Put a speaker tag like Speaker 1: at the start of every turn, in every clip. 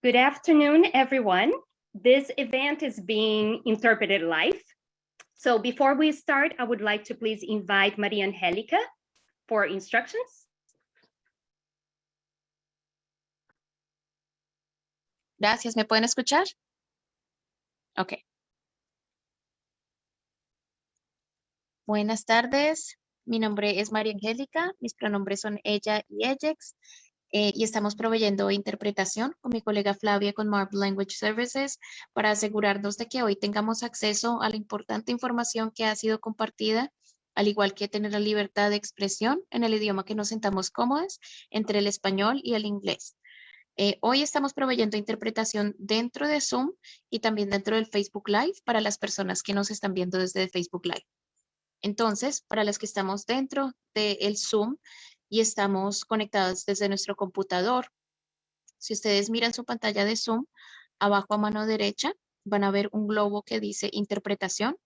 Speaker 1: Good afternoon, everyone. This event is being interpreted live. So before we start, I would like to please invite Maria Angelica for instructions.
Speaker 2: Gracias, ¿me pueden escuchar? Ok. Buenas tardes, mi nombre es María Angélica, mis pronombres son ella y ellex, y estamos proveyendo interpretación con mi colega Flavia con Marv Language Services para asegurarnos de que hoy tengamos acceso a la importante información que ha sido compartida, al igual que tener la libertad de expresión en el idioma que nos sintamos cómodos entre el español y el inglés. Hoy estamos proveyendo interpretación dentro de Zoom y también dentro del Facebook Live para las personas que nos están viendo desde Facebook Live. Entonces, para las que estamos dentro del Zoom y estamos conectados desde nuestro computador, si ustedes miran su pantalla de Zoom, abajo a mano derecha van a ver un globo que dice interpretación.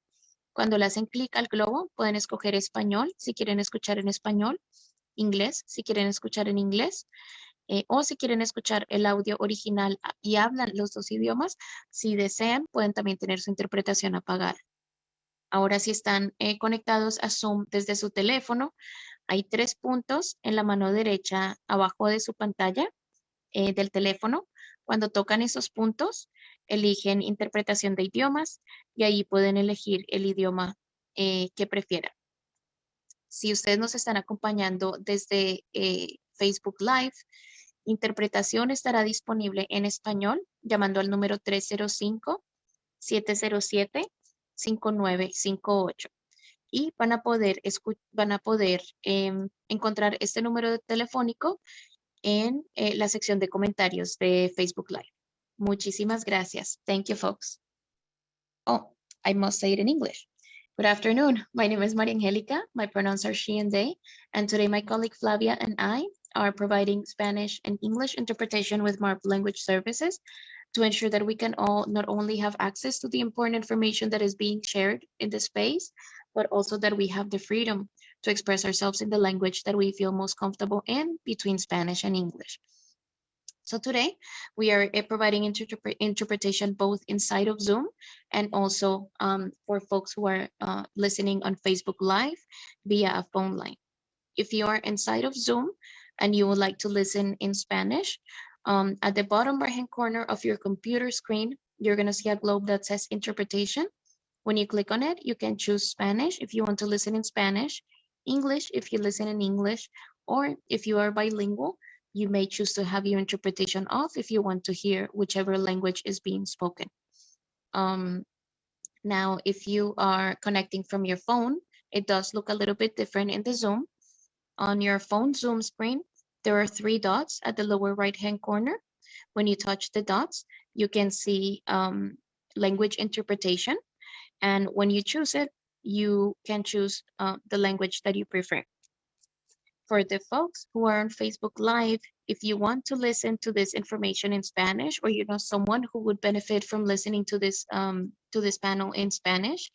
Speaker 2: Cuando le hacen clic al globo, pueden escoger español si quieren escuchar en español, inglés si quieren escuchar en inglés, o si quieren escuchar el audio original y hablan los dos idiomas, si desean, pueden también tener su interpretación apagada. Ahora, si están conectados a Zoom desde su teléfono, hay 3 puntos en la mano derecha abajo de su pantalla del teléfono. Cuando tocan esos puntos, eligen interpretación de idiomas y ahí pueden elegir el idioma que prefieran. Si ustedes nos están acompañando desde Facebook Live, interpretación estará disponible en español llamando al número 305-707-5958. Y van a poder encontrar este número telefónico en la sección de comentarios de Facebook Live. Muchísimas gracias. Thank you, folks. Oh, I must say it in English. Good afternoon. My name is Maria Angelica. My pronouns are she and they. And today my colleague Flavia and I are providing Spanish and English interpretation with Marv Language Services to ensure that we can all not only have access to the important information that is being shared in the space, but also that we have the freedom to express ourselves in the language that we feel most comfortable in between Spanish and English. So today we are providing interpretation both inside of Zoom and also for folks who are listening on Facebook Live via a phone line. If you are inside of Zoom and you would like to listen in Spanish, at the bottom right-hand corner of your computer screen, you're going to see a globe that says interpretation. When you click on it, you can choose Spanish if you want to listen in Spanish, English if you listen in English, or if you are bilingual, you may choose to have your interpretation off if you want to hear whichever language is being spoken. Now, if you are connecting from your phone, it does look a little bit different in the Zoom. On your phone Zoom screen, there are 3 dots at the lower right-hand corner. When you touch the dots, you can see language interpretation. And when you choose it, you can choose the language that you prefer. For the folks who are on Facebook Live, if you want to listen to this information in Spanish, or you know someone who would benefit from listening to this panel in Spanish,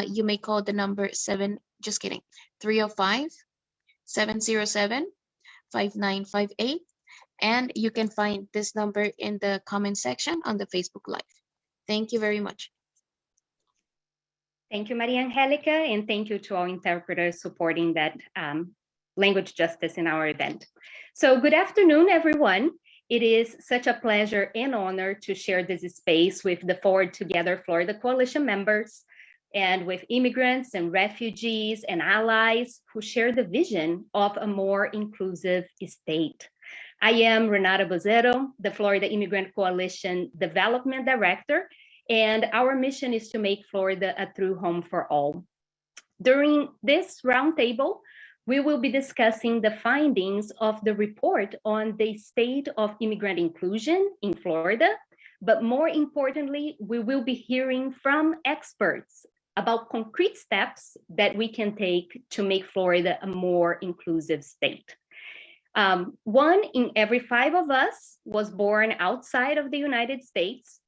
Speaker 2: you may call the number 305-707-5958, and you can find this number in the comment section on the Facebook Live. Thank you very much.
Speaker 1: Thank you, Maria Angelica, and thank you to all interpreters supporting that language justice in our event. So good afternoon, everyone. It is such a pleasure and honor to share this space with the Forward Together Florida Coalition members and with immigrants and refugees and allies who share the vision of a more inclusive state. I am Renata Bozzetto, the Florida Immigrant Coalition Development Director, and our mission is to make Florida a true home for all. During this roundtable, we will be discussing the findings of the report on the state of immigrant inclusion in Florida, but more importantly, we will be hearing from experts about concrete steps that we can take to make Florida a more inclusive state. 1 in every 5 of us was born outside of the United States.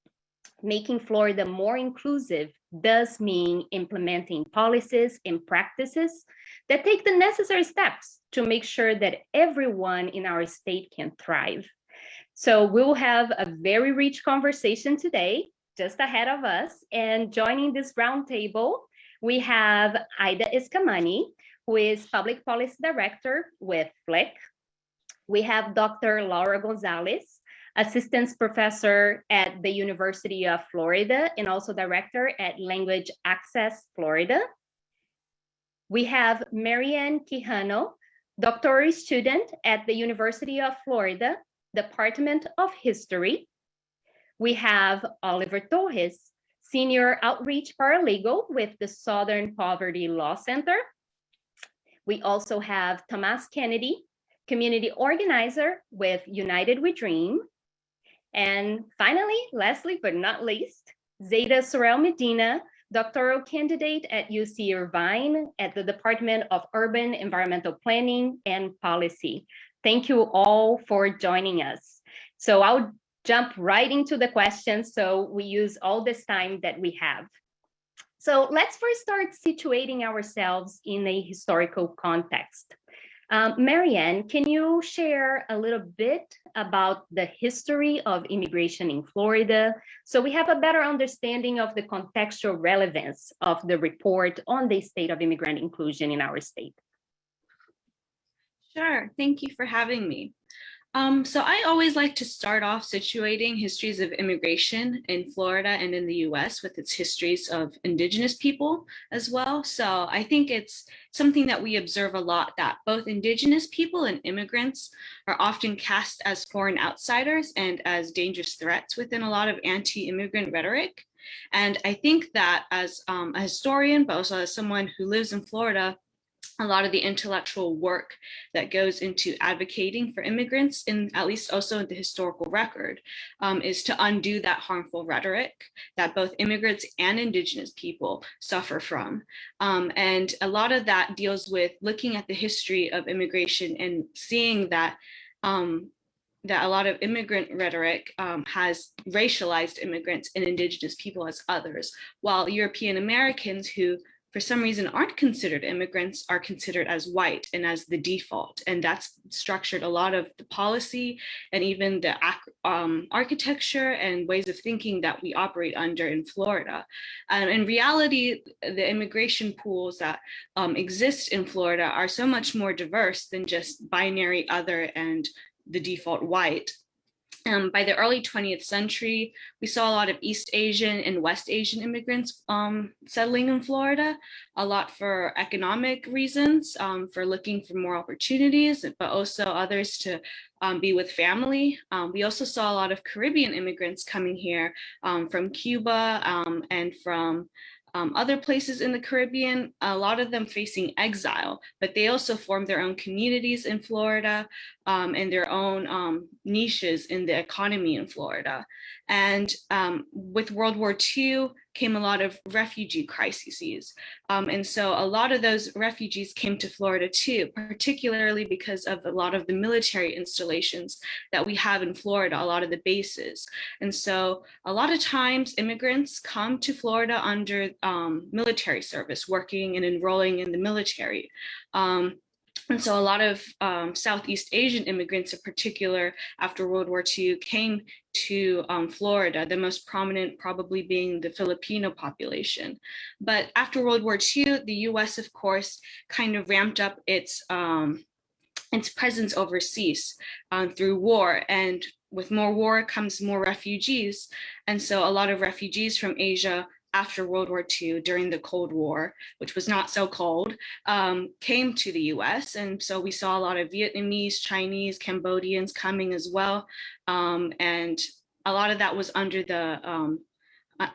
Speaker 1: Making Florida more inclusive does mean implementing policies and practices that take the necessary steps to make sure that everyone in our state can thrive. So we'll have a very rich conversation today, just ahead of us. And joining this roundtable, we have Aida Escamani, who is Public Policy Director with FLIC. We have Dr. Laura Gonzalez, Assistant Professor at the University of Florida and also Director at Language Access Florida. We have Marianne Quijano, doctoral student at the University of Florida, Department of History. We have Oliver Torres, Senior Outreach Paralegal with the Southern Poverty Law Center. We also have Tomas Kennedy, Community Organizer with United We Dream. And finally, lastly but not least, Zeta Sorel Medina, doctoral candidate at UC Irvine at the Department of Urban Environmental Planning and Policy. Thank you all for joining us. So I'll jump right into the questions so we use all this time that we have. So let's first start situating ourselves in a historical context. Marianne, can you share a little bit about the history of immigration in Florida so we have a better understanding of the contextual relevance of the report on the state of immigrant inclusion in our state?
Speaker 3: Sure, thank you for having me. So I always like to start off situating histories of immigration in Florida and in the US with its histories of indigenous people as well. So I think it's something that we observe a lot, that both indigenous people and immigrants are often cast as foreign outsiders and as dangerous threats within a lot of anti-immigrant rhetoric. And I think that as a historian, but also as someone who lives in Florida, a lot of the intellectual work that goes into advocating for immigrants, in at least also in the historical record, is to undo that harmful rhetoric that both immigrants and indigenous people suffer from. And a lot of that deals with looking at the history of immigration and seeing that that a lot of immigrant rhetoric has racialized immigrants and indigenous people as others, while European Americans who for some reason aren't considered immigrants are considered as white and as the default. And that's structured a lot of the policy and even the architecture and ways of thinking that we operate under in Florida. In reality, the immigration pools that exist in Florida are so much more diverse than just binary other and the default white. By the early 20th century, we saw a lot of East Asian and West Asian immigrants settling in Florida, a lot for economic reasons, for looking for more opportunities, but also others to be with family. We also saw a lot of Caribbean immigrants coming here from Cuba and from other places in the Caribbean, a lot of them facing exile, but they also formed their own communities in Florida and their own niches in the economy in Florida. And with World War II came a lot of refugee crises. And so a lot of those refugees came to Florida too, particularly because of a lot of the military installations that we have in Florida, a lot of the bases. And so a lot of times immigrants come to Florida under military service, working and enrolling in the military. And so a lot of Southeast Asian immigrants in particular after World War II came to Florida, the most prominent probably being the Filipino population. But after World War II, the US, of course, kind of ramped up its presence overseas through war. And with more war comes more refugees. And so a lot of refugees from Asia after World War II, during the Cold War, which was not so cold, came to the US. And so we saw a lot of Vietnamese, Chinese, Cambodians coming as well. And a lot of that was under the,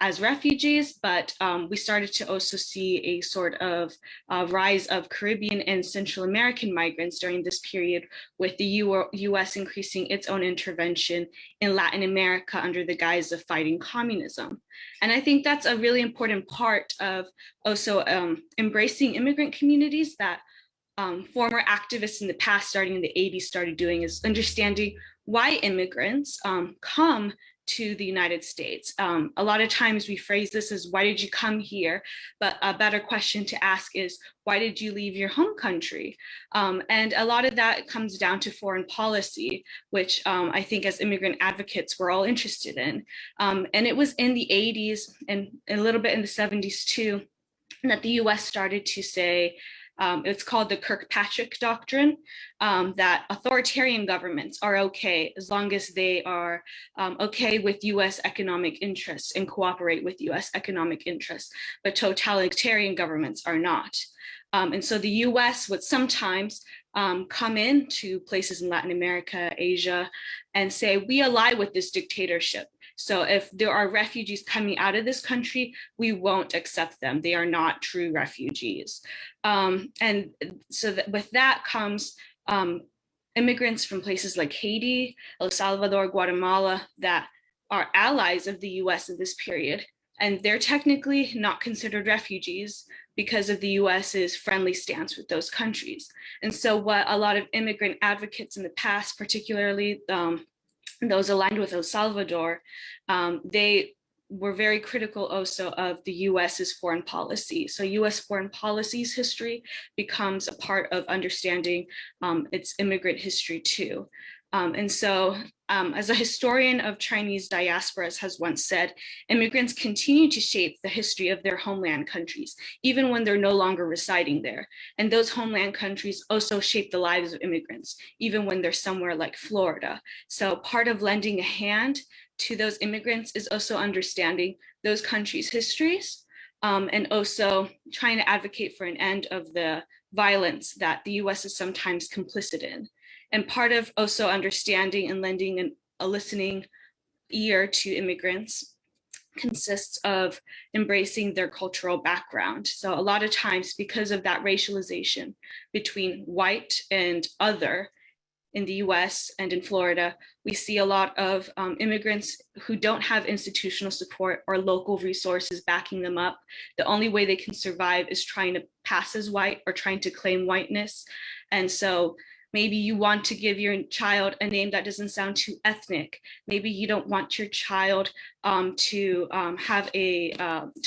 Speaker 3: as refugees, but we started to also see a sort of rise of Caribbean and Central American migrants during this period, with the US increasing its own intervention in Latin America under the guise of fighting communism. And I think that's a really important part of also embracing immigrant communities that former activists in the past, starting in the 80s, started doing, is understanding why immigrants come to the United States. A lot of times we phrase this as, why did you come here? But a better question to ask is, why did you leave your home country? And a lot of that comes down to foreign policy, which I think as immigrant advocates, we're all interested in. And it was in the 80s and a little bit in the 70s too, that the US started to say, it's called the Kirkpatrick Doctrine, that authoritarian governments are okay as long as they are okay with US economic interests and cooperate with US economic interests, but totalitarian governments are not. And so the US would sometimes come into places in Latin America, Asia, and say, we ally with this dictatorship. So if there are refugees coming out of this country, we won't accept them. They are not true refugees. And so with that comes immigrants from places like Haiti, El Salvador, Guatemala, that are allies of the US in this period. And they're technically not considered refugees because of the US's friendly stance with those countries. And so what a lot of immigrant advocates in the past, particularly those aligned with El Salvador, they were very critical also of the US's foreign policy. So US foreign policy's history becomes a part of understanding its immigrant history too. And so as a historian of Chinese diasporas has once said, immigrants continue to shape the history of their homeland countries, even when they're no longer residing there. And those homeland countries also shape the lives of immigrants, even when they're somewhere like Florida. So part of lending a hand to those immigrants is also understanding those countries' histories, and also trying to advocate for an end of the violence that the US is sometimes complicit in. And part of also understanding and lending a listening ear to immigrants consists of embracing their cultural background. So a lot of times, because of that racialization between white and other in the US and in Florida, we see a lot of immigrants who don't have institutional support or local resources backing them up. The only way they can survive is trying to pass as white or trying to claim whiteness. And so maybe you want to give your child a name that doesn't sound too ethnic. Maybe you don't want your child to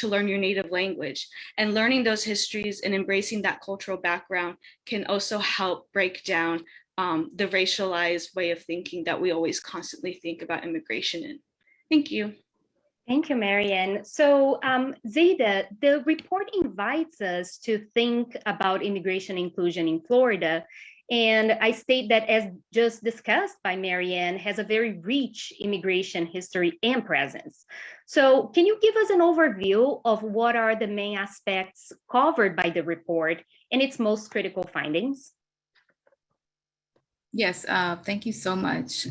Speaker 3: learn your native language. And learning those histories and embracing that cultural background can also help break down the racialized way of thinking that we always constantly think about immigration in. Thank you.
Speaker 1: Thank you, Marianne. So Zayda, the report invites us to think about immigration inclusion in Florida. And I state that, as just discussed by Marianne, has a very rich immigration history and presence. So can you give us an overview of what are the main aspects covered by the report and its most critical findings?
Speaker 4: Yes, thank you so much.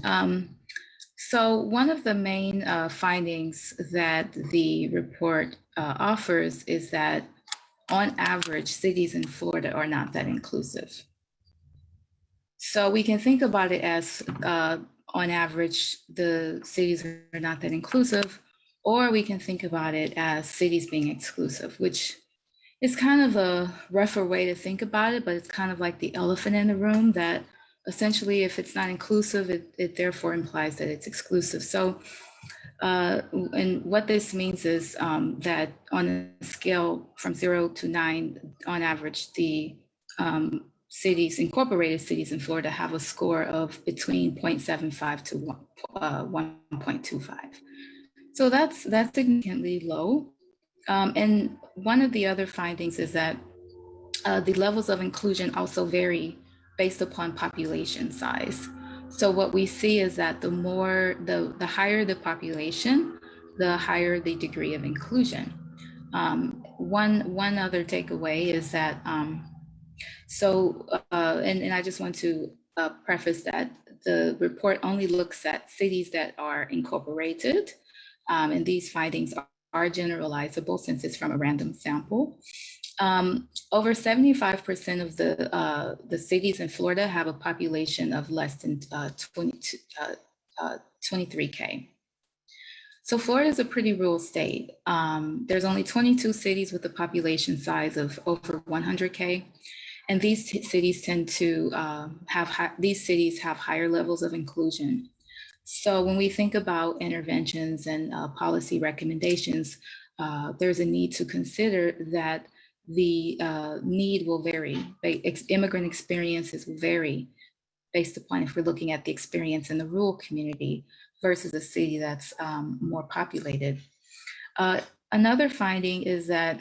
Speaker 4: So one of the main findings that the report offers is that on average, cities in Florida are not that inclusive. So we can think about it as on average, the cities are not that inclusive, or we can think about it as cities being exclusive, which is kind of a rougher way to think about it, but it's kind of like the elephant in the room that essentially, if it's not inclusive, it therefore implies that it's exclusive. So, and what this means is that on a scale from 0 to 9, on average, the cities, incorporated cities in Florida have a score of between 0.75 to 1.25. So that's significantly low. And one of the other findings is that the levels of inclusion also vary based upon population size. So what we see is that the higher the population, the higher the degree of inclusion. One other takeaway is that, and I just want to preface that the report only looks at cities that are incorporated, and these findings are generalizable since it's from a random sample. Over 75% of the cities in Florida have a population of less than 23K. So Florida is a pretty rural state. There's only 22 cities with a population size of over 100K. And these cities tend to have higher levels of inclusion. So when we think about interventions and policy recommendations, there's a need to consider that the need will vary. Immigrant experiences will vary based upon if we're looking at the experience in the rural community versus a city that's more populated. Another finding is that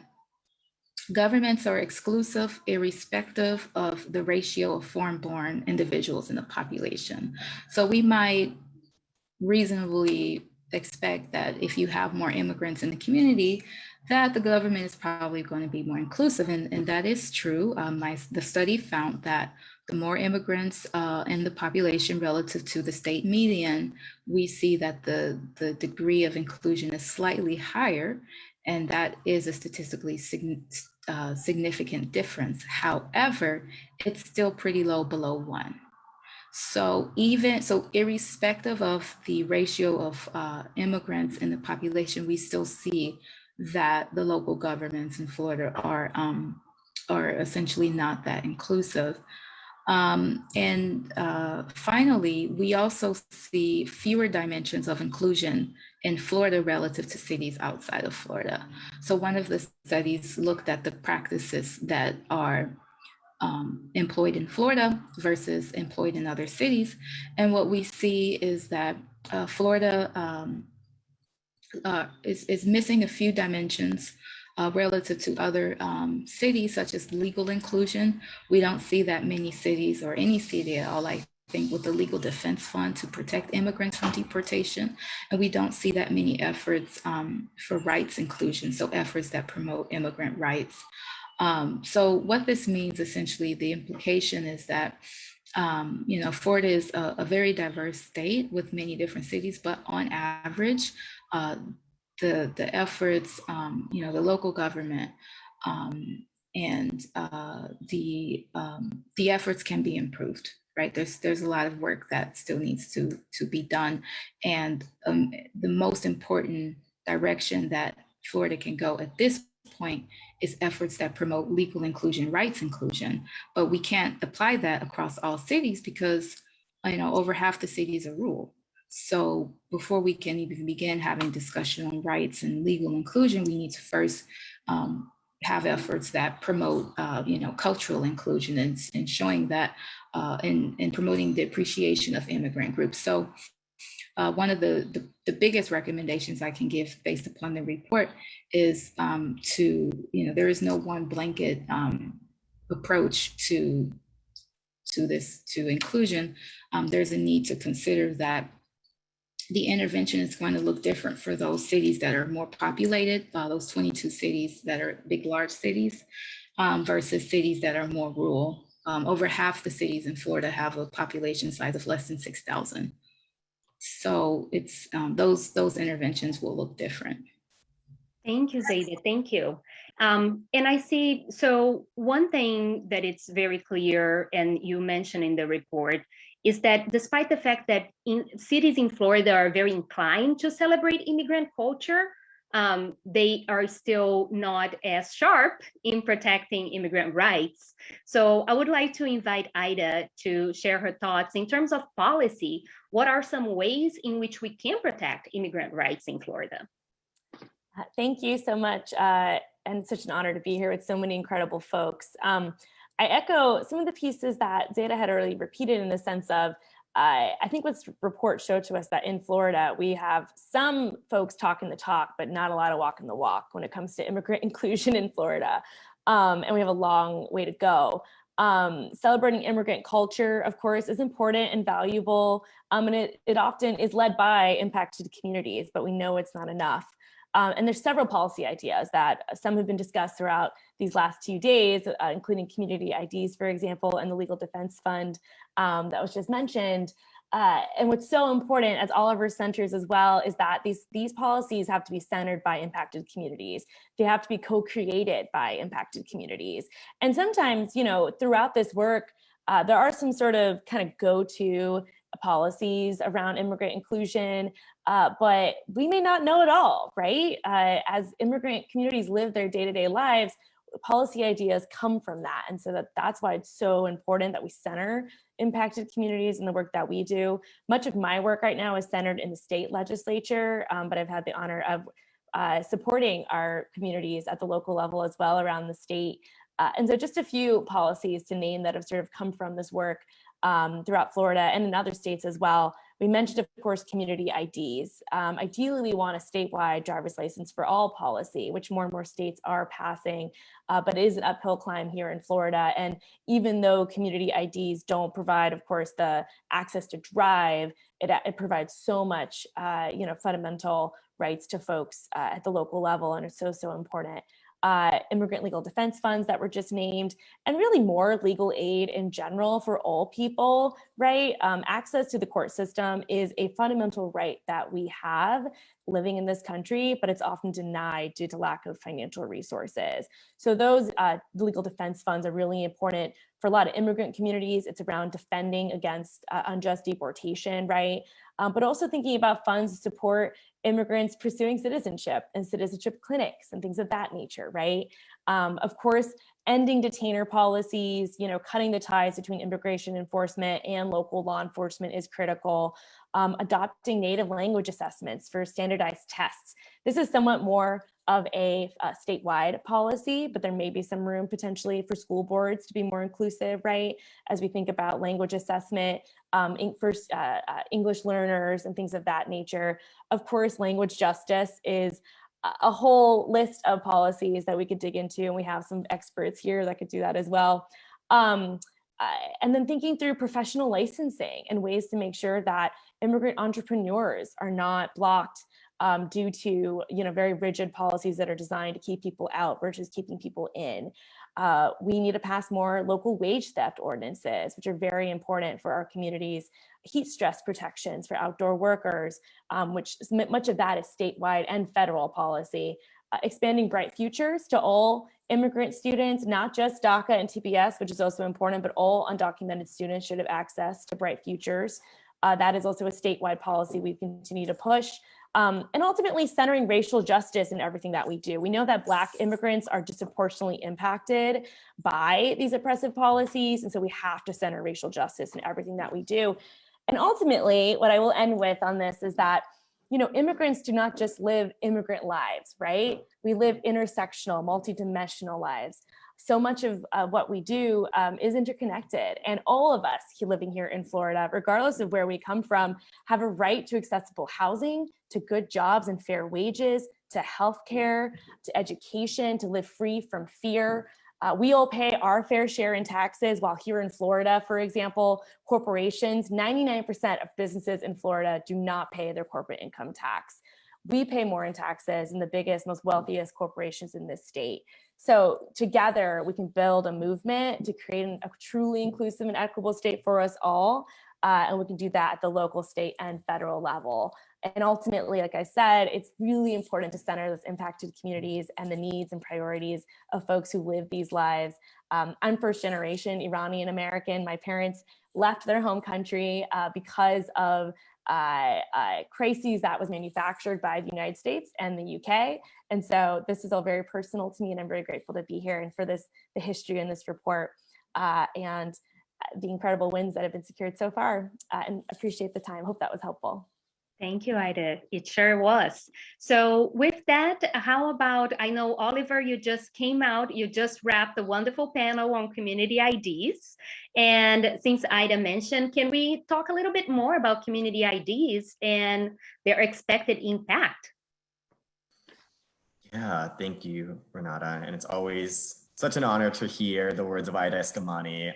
Speaker 4: governments are exclusive irrespective of the ratio of foreign-born individuals in the population. So we might reasonably expect that if you have more immigrants in the community, that the government is probably going to be more inclusive, and that is true. The study found that the more immigrants in the population relative to the state median, we see that the degree of inclusion is slightly higher, and that is a statistically significant difference. However, it's still pretty low, below 1. So irrespective of the ratio of immigrants in the population, we still see that the local governments in Florida are essentially not that inclusive. Finally, we also see fewer dimensions of inclusion in Florida relative to cities outside of Florida. So one of the studies looked at the practices that are employed in Florida versus employed in other cities. And what we see is that Florida is missing a few dimensions relative to other cities, such as legal inclusion. We don't see that many cities or any city at all, I think, with the Legal Defense Fund to protect immigrants from deportation. And we don't see that many efforts for rights inclusion, so efforts that promote immigrant rights. So what this means, essentially, the implication is that, Florida is a very diverse state with many different cities, but on average, the efforts, the local government and the efforts can be improved, right? There's a lot of work that still needs to be done. And the most important direction that Florida can go at this point is efforts that promote legal inclusion, rights inclusion, but we can't apply that across all cities because, over half the cities are rural. So before we can even begin having discussion on rights and legal inclusion, we need to first have efforts that promote, cultural inclusion and showing that and promoting the appreciation of immigrant groups. So one of the biggest recommendations I can give based upon the report is there is no one blanket approach to inclusion. There's a need to consider that the intervention is going to look different for those cities that are more populated, those 22 cities that are big, large cities, versus cities that are more rural. Over half the cities in Florida have a population size of less than 6,000. So it's those interventions will look different.
Speaker 1: Thank you, Zaida. Thank you. And I see, so one thing that it's very clear, and you mentioned in the report, is that despite the fact that cities in Florida are very inclined to celebrate immigrant culture, they are still not as sharp in protecting immigrant rights. So I would like to invite Ida to share her thoughts in terms of policy. What are some ways in which we can protect immigrant rights in Florida?
Speaker 5: Thank you so much. And such an honor to be here with so many incredible folks. I echo some of the pieces that Zaida had already repeated in the sense of, I think what report showed to us that in Florida, we have some folks talking the talk, but not a lot of walking the walk when it comes to immigrant inclusion in Florida. And we have a long way to go. Celebrating immigrant culture, of course, is important and valuable. And it often is led by impacted communities, but we know it's not enough. And there's several policy ideas that some have been discussed throughout these last 2 days, including community IDs, for example, and the Legal Defense Fund that was just mentioned. And what's so important, as Oliver centers as well, is that these policies have to be centered by impacted communities. They have to be co-created by impacted communities. And sometimes, throughout this work, there are some sort of kind of go-to policies around immigrant inclusion, but we may not know it all, right? As immigrant communities live their day-to-day lives, policy ideas come from that. And so that's why it's so important that we center impacted communities in the work that we do. Much of my work right now is centered in the state legislature, but I've had the honor of supporting our communities at the local level as well around the state. And so just a few policies to name that have sort of come from this work throughout Florida and in other states as well. We mentioned, of course, community IDs. Ideally, we want a statewide driver's license for all policy, which more and more states are passing, but it is an uphill climb here in Florida. And even though community IDs don't provide, of course, the access to drive, it provides so much, fundamental rights to folks at the local level, and it's so important. Immigrant legal defense funds that were just named, and really more legal aid in general for all people, right? Access to the court system is a fundamental right that we have living in this country, but it's often denied due to lack of financial resources. So those legal defense funds are really important for a lot of immigrant communities. It's around defending against unjust deportation, right? But also thinking about funds to support immigrants pursuing citizenship and citizenship clinics and things of that nature, right? Of course, ending detainer policies, cutting the ties between immigration enforcement and local law enforcement is critical. Adopting native language assessments for standardized tests. This is somewhat more of a statewide policy, but there may be some room potentially for school boards to be more inclusive, right? As we think about language assessment, English learners and things of that nature. Of course, language justice is a whole list of policies that we could dig into, and we have some experts here that could do that as well. And then thinking through professional licensing and ways to make sure that immigrant entrepreneurs are not blocked due to very rigid policies that are designed to keep people out versus keeping people in. We need to pass more local wage theft ordinances, which are very important for our communities. Heat stress protections for outdoor workers, which much of that is statewide and federal policy. Expanding Bright Futures to all immigrant students, not just DACA and TPS, which is also important, but all undocumented students should have access to Bright Futures. That is also a statewide policy we continue to push. And ultimately centering racial justice in everything that we do. We know that Black immigrants are disproportionately impacted by these oppressive policies. And so we have to center racial justice in everything that we do. And ultimately, what I will end with on this is that immigrants do not just live immigrant lives, right? We live intersectional, multidimensional lives. So much of what we do is interconnected, and all of us living here in Florida, regardless of where we come from, have a right to accessible housing, to good jobs and fair wages, to healthcare, to education, to live free from fear. We all pay our fair share in taxes, while here in Florida, for example, corporations, 99% of businesses in Florida do not pay their corporate income tax. We pay more in taxes than the biggest, most wealthiest corporations in this state. So together we can build a movement to create a truly inclusive and equitable state for us all. And we can do that at the local, state, and federal level. And ultimately, like I said, it's really important to center those impacted communities and the needs and priorities of folks who live these lives. I'm first generation Iranian American. My parents left their home country because of crises that was manufactured by the United States and the UK. And so this is all very personal to me, and I'm very grateful to be here and for the history in this report and the incredible wins that have been secured so far, and appreciate the time. Hope that was helpful.
Speaker 1: Thank you, Ida. It sure was. So with that, how about, I know, Oliver, you just came out, you just wrapped a wonderful panel on community IDs. And since Ida mentioned, can we talk a little bit more about community IDs and their expected impact?
Speaker 6: Yeah, thank you, Renata. And it's always such an honor to hear the words of Ida Eskamani.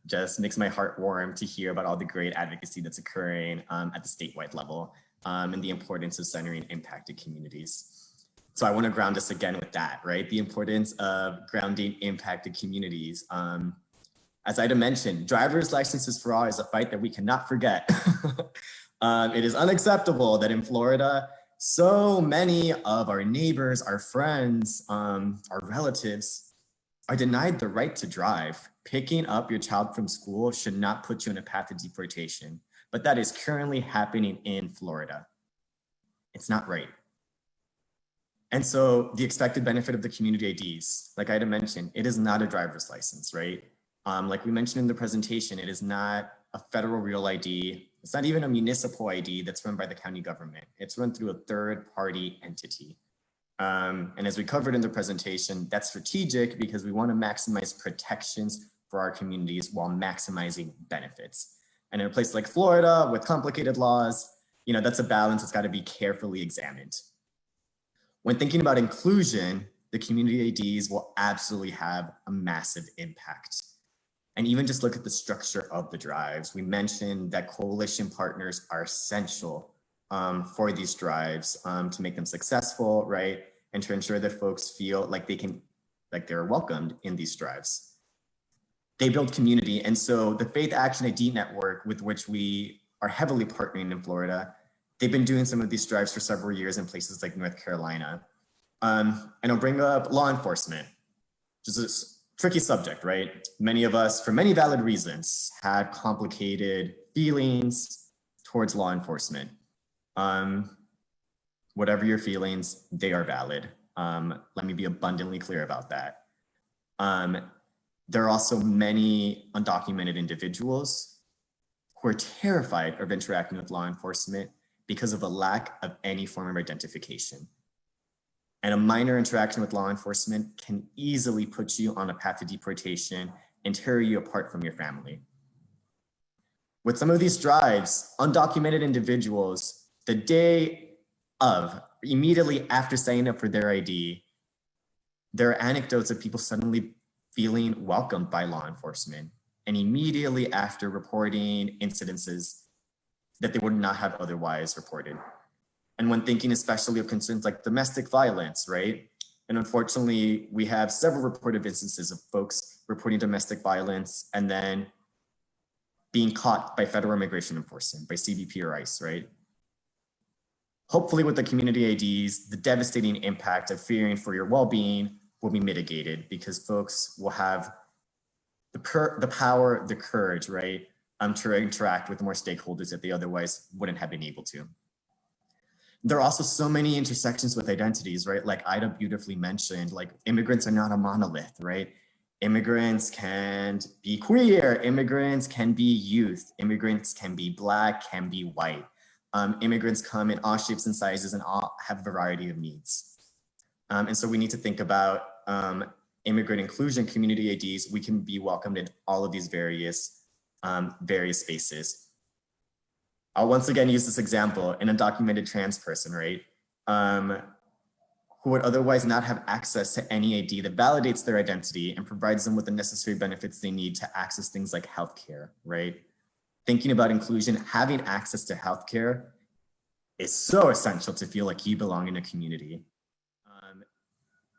Speaker 6: Just makes my heart warm to hear about all the great advocacy that's occurring at the statewide level and the importance of centering impacted communities. So I want to ground us again with that, right? The importance of grounding impacted communities. As Ida mentioned, driver's licenses for all is a fight that we cannot forget. It is unacceptable that in Florida, so many of our neighbors, our friends, our relatives are denied the right to drive. Picking up your child from school should not put you on a path to deportation, but that is currently happening in Florida. It's not right. And so the expected benefit of the community IDs, like I had mentioned, it is not a driver's license, right? Like we mentioned in the presentation, it is not a federal real ID. It's not even a municipal ID that's run by the county government. It's run through a third-party entity. And as we covered in the presentation, that's strategic because we want to maximize protections for our communities while maximizing benefits. And in a place like Florida with complicated laws, that's a balance that's got to be carefully examined. When thinking about inclusion, the community IDs will absolutely have a massive impact. And even just look at the structure of the drives. We mentioned that coalition partners are essential for these drives to make them successful, right? And to ensure that folks feel like they're welcomed in these drives. They build community. And so the Faith Action ID Network, with which we are heavily partnering in Florida, they've been doing some of these drives for several years in places like North Carolina. And I'll bring up law enforcement, which is a tricky subject, right? Many of us, for many valid reasons, have complicated feelings towards law enforcement. Whatever your feelings, they are valid. Let me be abundantly clear about that. There are also many undocumented individuals who are terrified of interacting with law enforcement because of a lack of any form of identification. And a minor interaction with law enforcement can easily put you on a path to deportation and tear you apart from your family. With some of these drives, undocumented individuals, the day of, immediately after signing up for their ID, there are anecdotes of people suddenly feeling welcomed by law enforcement, and immediately after reporting incidences that they would not have otherwise reported. And when thinking especially of concerns like domestic violence, right? And unfortunately, we have several reported instances of folks reporting domestic violence and then being caught by federal immigration enforcement, by CBP or ICE, right? Hopefully with the community IDs, the devastating impact of fearing for your well-being will be mitigated because folks will have the power, the courage, right? To interact with more stakeholders that they otherwise wouldn't have been able to. There are also so many intersections with identities, right? Like Ida beautifully mentioned, like immigrants are not a monolith, right? Immigrants can be queer, immigrants can be youth, immigrants can be Black, can be white. Immigrants come in all shapes and sizes and all have a variety of needs. And so we need to think about immigrant inclusion, community IDs. We can be welcomed in all of these various spaces. I'll once again use this example, an undocumented trans person, right? Who would otherwise not have access to any ID that validates their identity and provides them with the necessary benefits they need to access things like healthcare, right? Thinking about inclusion, having access to healthcare is so essential to feel like you belong in a community.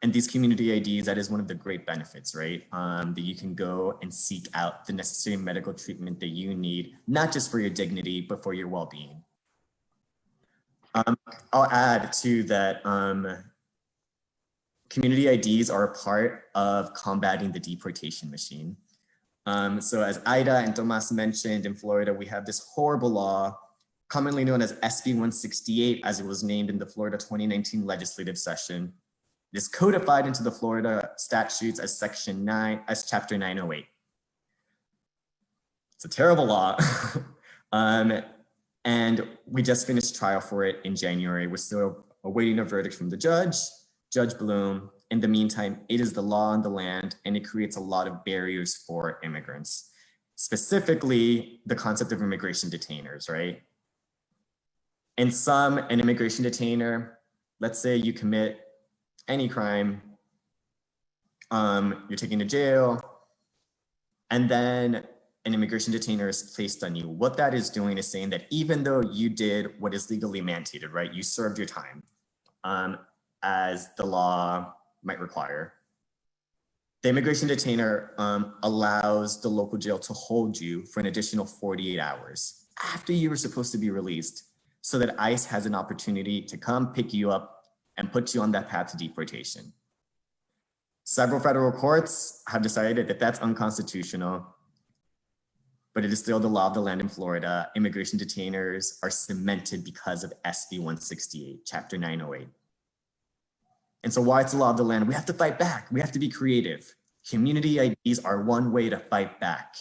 Speaker 6: And these community IDs, that is one of the great benefits, right? That you can go and seek out the necessary medical treatment that you need, not just for your dignity, but for your well-being. I'll add to that, community IDs are a part of combating the deportation machine. So as Ida and Tomas mentioned, in Florida, we have this horrible law, commonly known as SB 168, as it was named in the Florida 2019 legislative session. It is codified into the Florida statutes as Section 9, as Chapter 908. It's a terrible law. And we just finished trial for it in January. We're still awaiting a verdict from the judge, Judge Bloom. In the meantime, it is the law on the land, and it creates a lot of barriers for immigrants, specifically the concept of immigration detainers, right? In sum, an immigration detainer, let's say you commit any crime, you're taken to jail, and then an immigration detainer is placed on you. What that is doing is saying that even though you did what is legally mandated, right? You served your time as the law might require. The immigration detainer allows the local jail to hold you for an additional 48 hours after you were supposed to be released so that ICE has an opportunity to come pick you up and put you on that path to deportation. Several federal courts have decided that that's unconstitutional, but it is still the law of the land in Florida. Immigration detainers are cemented because of SB 168, Chapter 908. And so while it's the law of the land, we have to fight back. We have to be creative. Community IDs are one way to fight back.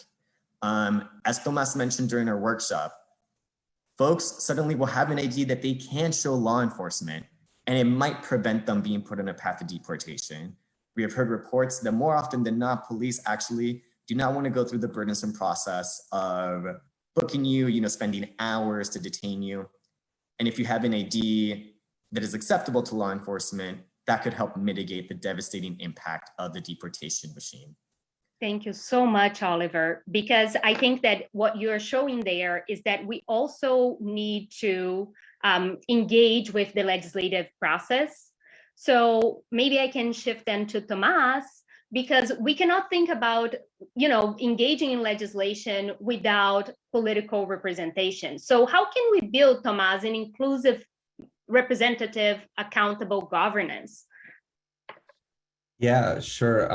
Speaker 6: As Tomas mentioned during our workshop, folks suddenly will have an ID that they can show law enforcement, and it might prevent them being put on a path of deportation. We have heard reports that more often than not, police actually do not want to go through the burdensome process of booking you, spending hours to detain you. And if you have an ID that is acceptable to law enforcement, that could help mitigate the devastating impact of the deportation machine.
Speaker 1: Thank you so much, Oliver, because I think that what you're showing there is that we also need to engage with the legislative process. So maybe I can shift then to Tomas, because we cannot think about, engaging in legislation without political representation. So how can we build, Tomas, an inclusive, representative, accountable governance?
Speaker 7: Yeah, sure.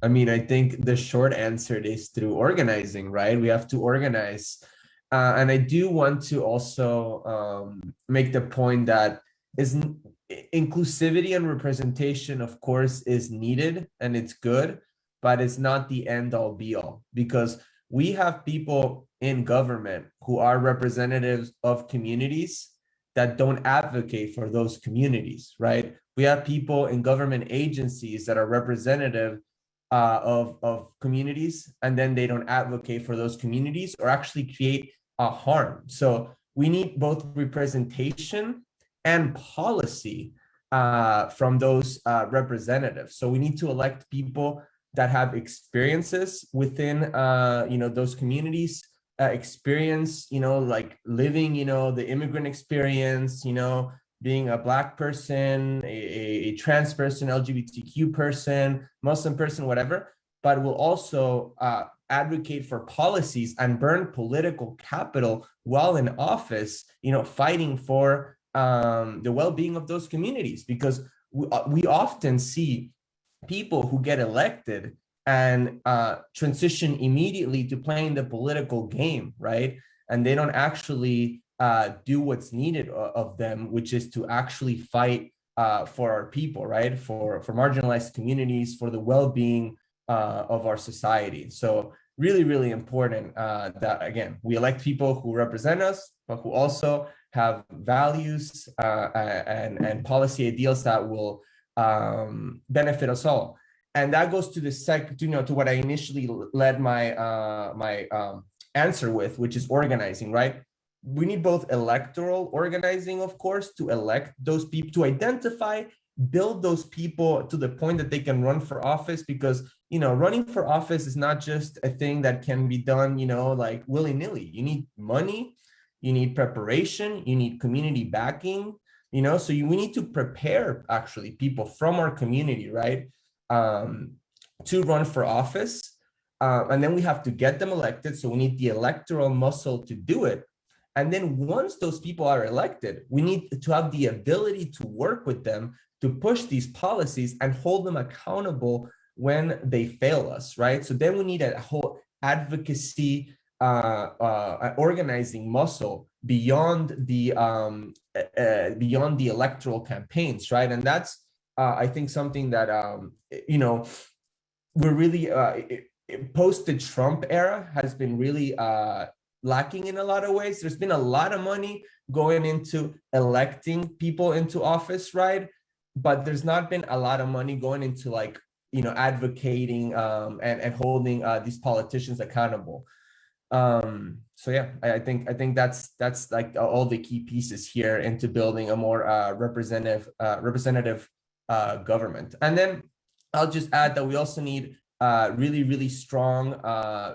Speaker 7: I think the short answer is through organizing, right? We have to organize. And I do want to also make the point that inclusivity and representation, of course, is needed and it's good, but it's not the end all be all, because we have people in government who are representatives of communities that don't advocate for those communities, right? We have people in government agencies that are representative of communities, and then they don't advocate for those communities or actually create harm. So we need both representation and policy from those representatives. So we need to elect people that have experiences within those communities, experience, like living, the immigrant experience, being a Black person, a trans person, LGBTQ person, Muslim person, whatever, but will also advocate for policies and burn political capital while in office, fighting for the well-being of those communities, because we often see people who get elected and transition immediately to playing the political game, right? And they don't actually do what's needed of them, which is to actually fight for our people, right? For marginalized communities, for the well-being of our society. So really, really important that, again, we elect people who represent us, but who also have values and policy ideals that will benefit us all. And that goes to the to what I initially led my answer with, which is organizing, right? We need both electoral organizing, of course, to elect those people, to identify, build those people to the point that they can run for office, because, running for office is not just a thing that can be done, like willy-nilly. You need money, you need preparation, you need community backing, so we need to prepare actually people from our community, right? To run for office. And then we have to get them elected. So we need the electoral muscle to do it. And then once those people are elected, we need to have the ability to work with them to push these policies and hold them accountable when they fail us, right? So then we need a whole advocacy, organizing muscle beyond the electoral campaigns, right? And that's I think something that we're really post the Trump era has been really lacking in a lot of ways. There's been a lot of money going into electing people into office, right? But there's not been a lot of money going into advocating and holding these politicians accountable. So yeah, I think that's like all the key pieces here into building a more representative government. And then I'll just add that we also need really, really strong,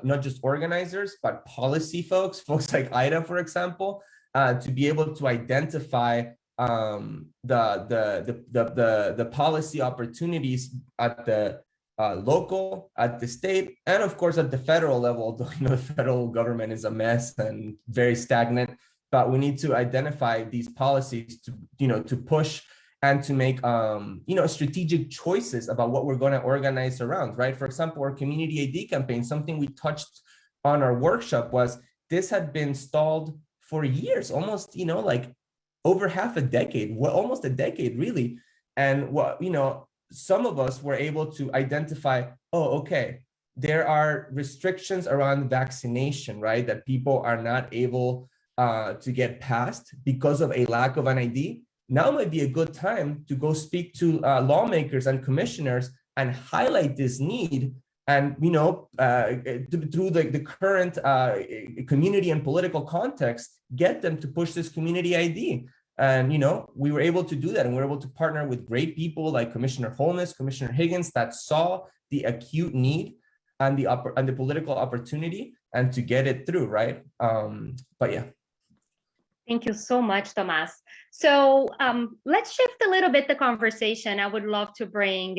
Speaker 7: not just organizers, but policy folks like Ida, for example, to be able to identify the policy opportunities at the local, at the state, and of course at the federal level, although the federal government is a mess and very stagnant. But we need to identify these policies to push and to make strategic choices about what we're going to organize around, right? For example, our community ID campaign, something we touched on our workshop was this had been stalled for years, almost like over half a decade, almost a decade really. And what, you know, some of us were able to identify, oh, okay, there are restrictions around vaccination, right? That people are not able to get past because of a lack of an ID. Now might be a good time to go speak to lawmakers and commissioners and highlight this need. And, you know, through the current community and political context, get them to push this community ID. And, you know, we were able to do that, and we were able to partner with great people like Commissioner Holness, Commissioner Higgins, that saw the acute need and the political opportunity, and to get it through, right? But yeah.
Speaker 1: Thank you so much, Tomas. So let's shift a little bit the conversation. I would love to bring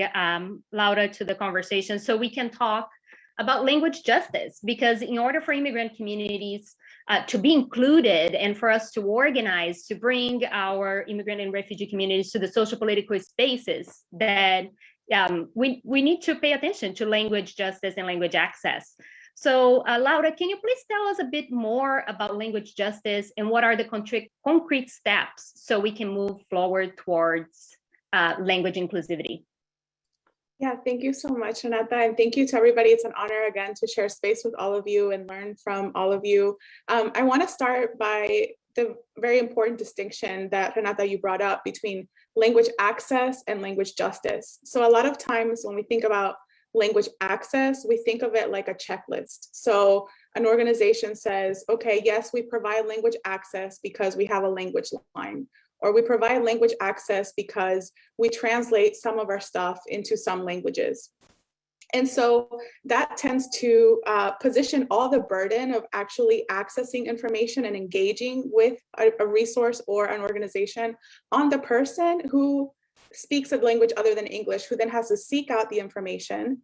Speaker 1: Laura to the conversation so we can talk about language justice, because in order for immigrant communities to be included and for us to organize, to bring our immigrant and refugee communities to the social political spaces, that we need to pay attention to language justice and language access. So Laura, can you please tell us a bit more about language justice and what are the concrete steps so we can move forward towards language inclusivity?
Speaker 8: Yeah, thank you so much, Renata, and thank you to everybody. It's an honor again to share space with all of you and learn from all of you. I want to start by the very important distinction that, Renata, you brought up between language access and language justice. So a lot of times when we think about language access, we think of it like a checklist. So an organization says, okay, yes, we provide language access because we have a language line, or we provide language access because we translate some of our stuff into some languages. And so that tends to position all the burden of actually accessing information and engaging with a resource or an organization on the person who speaks a language other than English, who then has to seek out the information.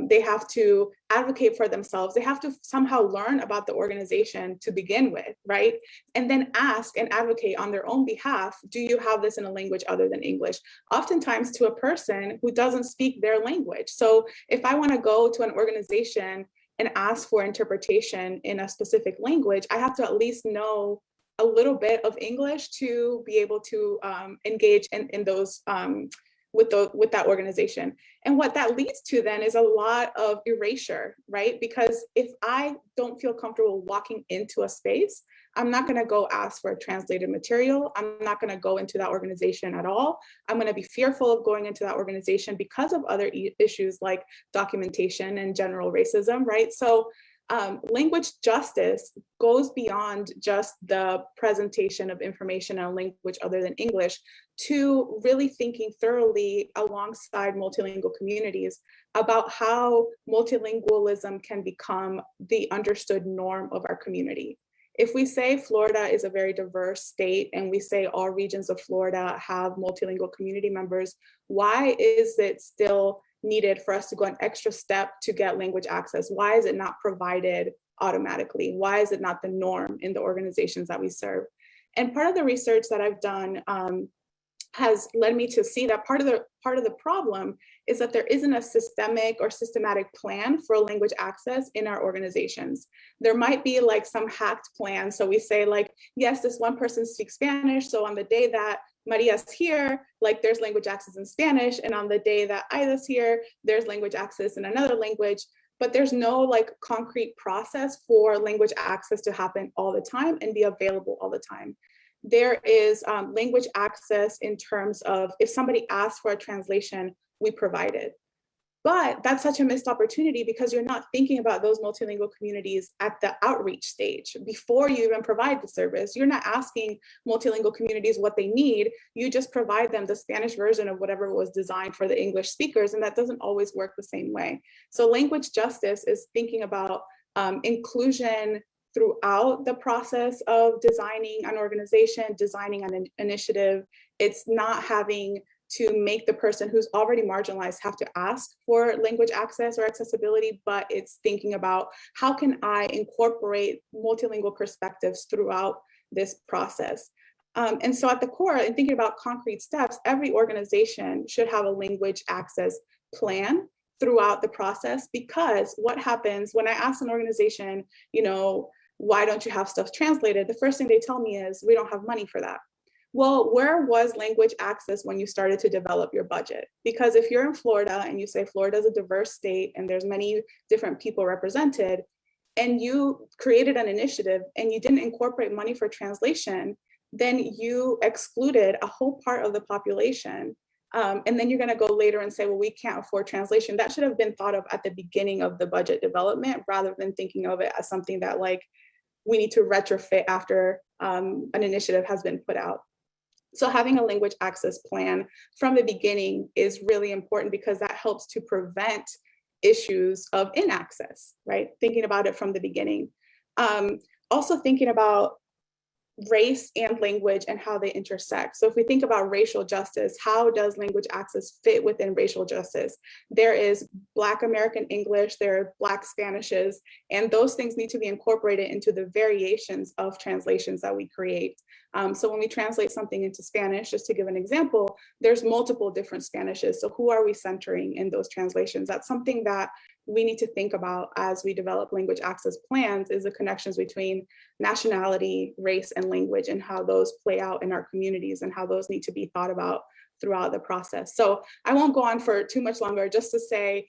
Speaker 8: They have to advocate for themselves. They have to somehow learn about the organization to begin with, right? And then ask and advocate on their own behalf, do you have this in a language other than English? Oftentimes to a person who doesn't speak their language. So if I want to go to an organization and ask for interpretation in a specific language, I have to at least know a little bit of English to be able to engage in those with that organization. And what that leads to then is a lot of erasure, right? Because if I don't feel comfortable walking into a space, I'm not going to go ask for translated material. I'm not going to go into that organization at all. I'm going to be fearful of going into that organization because of other issues like documentation and general racism, right? So language justice goes beyond just the presentation of information in a language other than English to really thinking thoroughly alongside multilingual communities about how multilingualism can become the understood norm of our community. If we say Florida is a very diverse state and we say all regions of Florida have multilingual community members, why is it still needed for us to go an extra step to get language access? Why is it not provided automatically? Why is it not the norm in the organizations that we serve? And part of the research that I've done has led me to see that part of the problem is that there isn't a systemic or systematic plan for language access in our organizations. There might be like some hacked plan. So we say like, yes, this one person speaks Spanish. So on the day that Maria's here, like there's language access in Spanish. And on the day that Aida's here, there's language access in another language. But there's no like concrete process for language access to happen all the time and be available all the time. There is language access in terms of if somebody asks for a translation, we provide it. But that's such a missed opportunity because you're not thinking about those multilingual communities at the outreach stage. Before you even provide the service, you're not asking multilingual communities what they need. You just provide them the Spanish version of whatever was designed for the English speakers, and that doesn't always work the same way. So language justice is thinking about inclusion throughout the process of designing an organization, designing an initiative. It's not having to make the person who's already marginalized have to ask for language access or accessibility, but it's thinking about how can I incorporate multilingual perspectives throughout this process. And so at the core, in thinking about concrete steps, every organization should have a language access plan throughout the process, because what happens when I ask an organization, you know, why don't you have stuff translated? The first thing they tell me is, we don't have money for that. Well, where was language access when you started to develop your budget? Because if you're in Florida and you say Florida is a diverse state and there's many different people represented, and you created an initiative and you didn't incorporate money for translation, then you excluded a whole part of the population. And then you're going to go later and say, well, we can't afford translation. That should have been thought of at the beginning of the budget development, rather than thinking of it as something that like we need to retrofit after an initiative has been put out. So having a language access plan from the beginning is really important, because that helps to prevent issues of inaccess, right? Thinking about it from the beginning. Also thinking about race and language and how they intersect. So if we think about racial justice, how does language access fit within racial justice? There is Black American English, there are Black Spanishes, and those things need to be incorporated into the variations of translations that we create. So when we translate something into Spanish, just to give an example, there's multiple different Spanishes. So who are we centering in those translations? That's something that we need to think about as we develop language access plans, is the connections between nationality, race, and language, and how those play out in our communities and how those need to be thought about throughout the process. So I won't go on for too much longer, just to say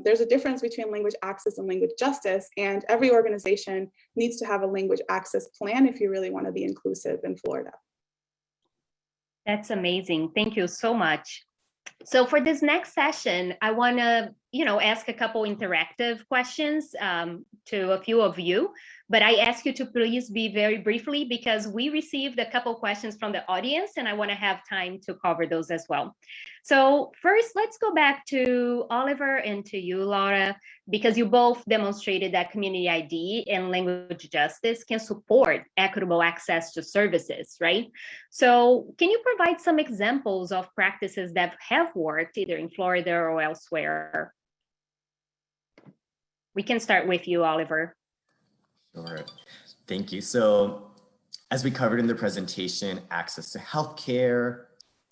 Speaker 8: there's a difference between language access and language justice, and every organization needs to have a language access plan if you really want to be inclusive in Florida.
Speaker 1: That's amazing. Thank you so much. So for this next session, I want to, ask a couple interactive questions to a few of you, but I ask you to please be very briefly, because we received a couple questions from the audience and I want to have time to cover those as well. So first, let's go back to Oliver and to you, Laura, because you both demonstrated that community ID and language justice can support equitable access to services, right? So can you provide some examples of practices that have worked either in Florida or elsewhere? We can start with you, Oliver.
Speaker 6: Sure. Thank you. So as we covered in the presentation, access to healthcare,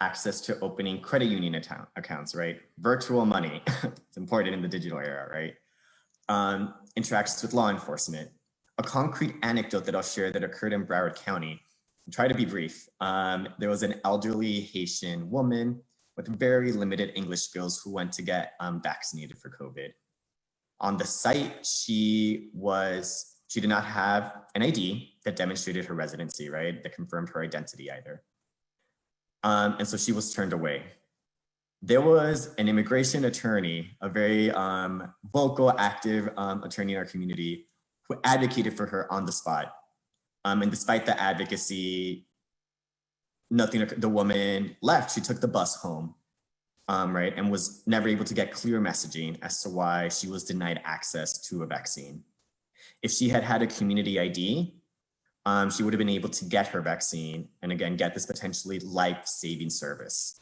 Speaker 6: access to opening credit union accounts, right? Virtual money, it's important in the digital era, right? Interactions with law enforcement. A concrete anecdote that I'll share that occurred in Broward County. I'll try to be brief. There was an elderly Haitian woman with very limited English skills who went to get vaccinated for COVID. On the site, she did not have an ID that demonstrated her residency, right? That confirmed her identity either. And so she was turned away. There was an immigration attorney, a very vocal, active attorney in our community, who advocated for her on the spot. And despite the advocacy, the woman left. She took the bus home, right? And was never able to get clear messaging as to why she was denied access to a vaccine. If she had had a community ID, she would have been able to get her vaccine and again, get this potentially life-saving service.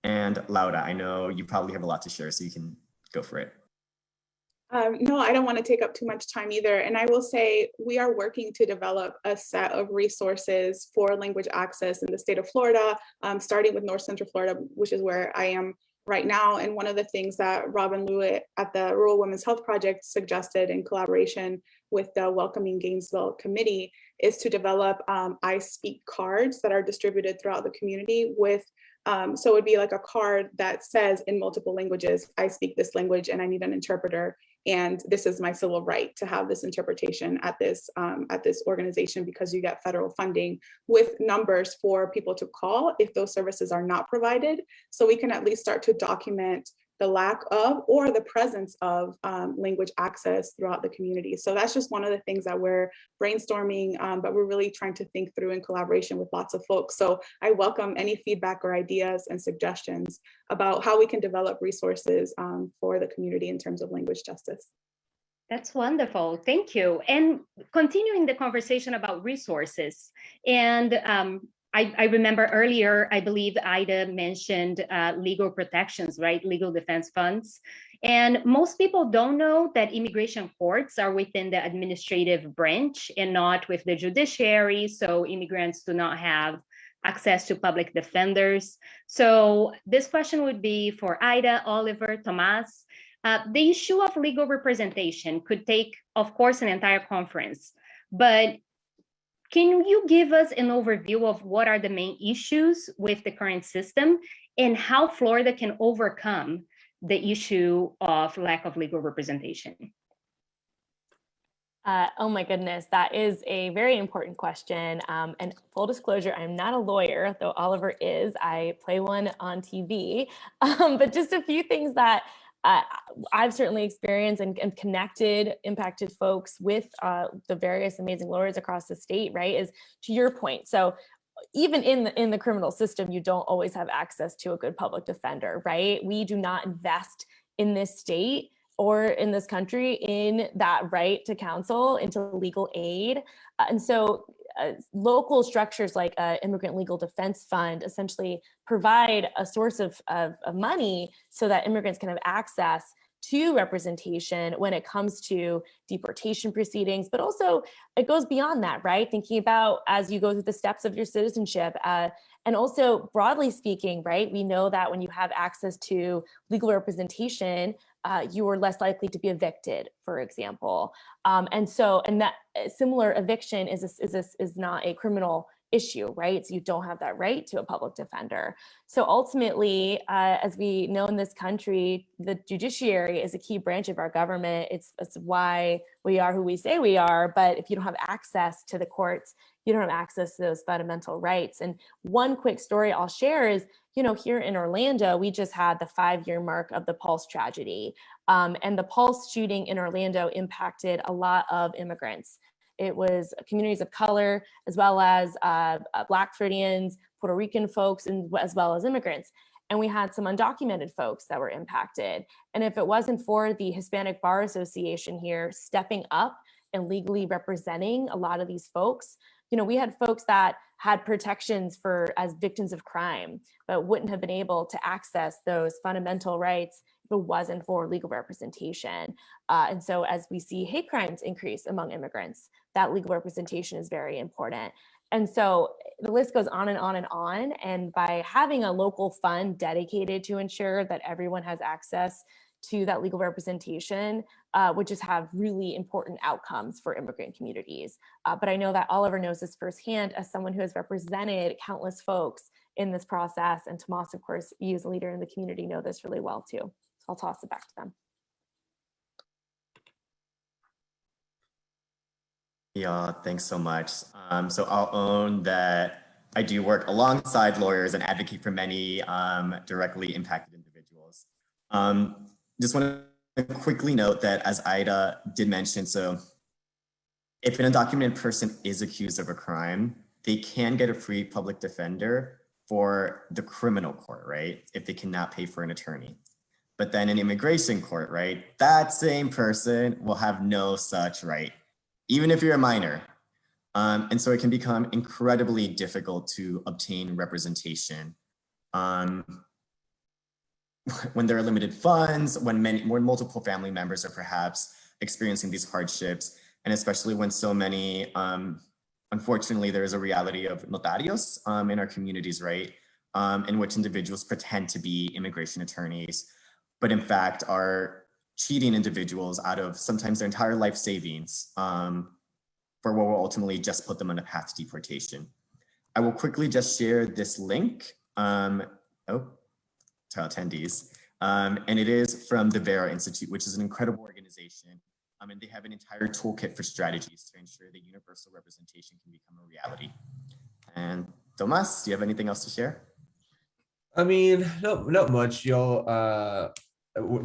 Speaker 6: And Laura, I know you probably have a lot to share, so you can go for it.
Speaker 8: No, I don't want to take up too much time either. And I will say we are working to develop a set of resources for language access in the state of Florida, starting with North Central Florida, which is where I am right now. And one of the things that Robin Lewitt at the Rural Women's Health Project suggested in collaboration with the Welcoming Gainesville Committee is to develop I Speak cards that are distributed throughout the community with so it would be like a card that says in multiple languages, I speak this language and I need an interpreter. And this is my civil right to have this interpretation at this organization, because you get federal funding with numbers for people to call if those services are not provided. So we can at least start to document the lack of or the presence of language access throughout the community. So that's just one of the things that we're brainstorming, but we're really trying to think through in collaboration with lots of folks. So I welcome any feedback or ideas and suggestions about how we can develop resources for the community in terms of language justice.
Speaker 1: That's wonderful. Thank you. And continuing the conversation about resources, and I remember earlier, I believe Ida mentioned legal protections, right? Legal defense funds. And most people don't know that immigration courts are within the administrative branch and not with the judiciary. So immigrants do not have access to public defenders. So this question would be for Ida, Oliver, Tomas. The issue of legal representation could take, of course, an entire conference, but Can you give us an overview of what are the main issues with the current system and how Florida can overcome the issue of lack of legal representation?
Speaker 5: Oh my goodness, that is a very important question. And full disclosure, I'm not a lawyer, though Oliver is. I play one on TV. But just a few things that I've certainly experienced and connected, impacted folks with the various amazing lawyers across the state, right, is to your point. So even in the criminal system, you don't always have access to a good public defender, right? We do not invest in this state or in this country in that right to counsel, into legal aid. And so local structures like Immigrant Legal Defense Fund essentially provide a source of money so that immigrants can have access to representation when it comes to deportation proceedings, but also it goes beyond that, right? Thinking about as you go through the steps of your citizenship, and also broadly speaking, right? We know that when you have access to legal representation, you are less likely to be evicted, for example. And that similar eviction is not a criminal issue, right? So you don't have that right to a public defender. So ultimately, as we know in this country, the judiciary is a key branch of our government. It's why we are who we say we are. But if you don't have access to the courts, you don't have access to those fundamental rights. And one quick story I'll share is, here in Orlando, we just had the 5-year mark of the Pulse tragedy. And the Pulse shooting in Orlando impacted a lot of immigrants. It was communities of color, as well as Black Floridians, Puerto Rican folks, and as well as immigrants. And we had some undocumented folks that were impacted. And if it wasn't for the Hispanic Bar Association here stepping up and legally representing a lot of these folks, we had folks that had protections as victims of crime, but wouldn't have been able to access those fundamental rights if it wasn't for legal representation. And so as we see hate crimes increase among immigrants, that legal representation is very important. And so the list goes on and on and on. And by having a local fund dedicated to ensure that everyone has access to that legal representation, would just have really important outcomes for immigrant communities. But I know that Oliver knows this firsthand as someone who has represented countless folks in this process. And Tomas, of course, you as a leader in the community know this really well too. So I'll toss it back to them.
Speaker 6: Yeah, thanks so much. So I'll own that I do work alongside lawyers and advocate for many directly impacted individuals. Just want to quickly note that, as Ida did mention, so if an undocumented person is accused of a crime, they can get a free public defender for the criminal court, right? If they cannot pay for an attorney. But then in immigration court, right, that same person will have no such right, even if you're a minor. And so it can become incredibly difficult to obtain representation. When there are limited funds, when multiple family members are perhaps experiencing these hardships, and especially when so many, unfortunately, there is a reality of notarios in our communities, right? In which individuals pretend to be immigration attorneys, but in fact are cheating individuals out of sometimes their entire life savings for what will ultimately just put them on a path to deportation. I will quickly just share this link. To attendees. And it is from the Vera Institute, which is an incredible organization. And they have an entire toolkit for strategies to ensure that universal representation can become a reality. And Tomas, do you have anything else to share?
Speaker 7: I mean, not much. Y'all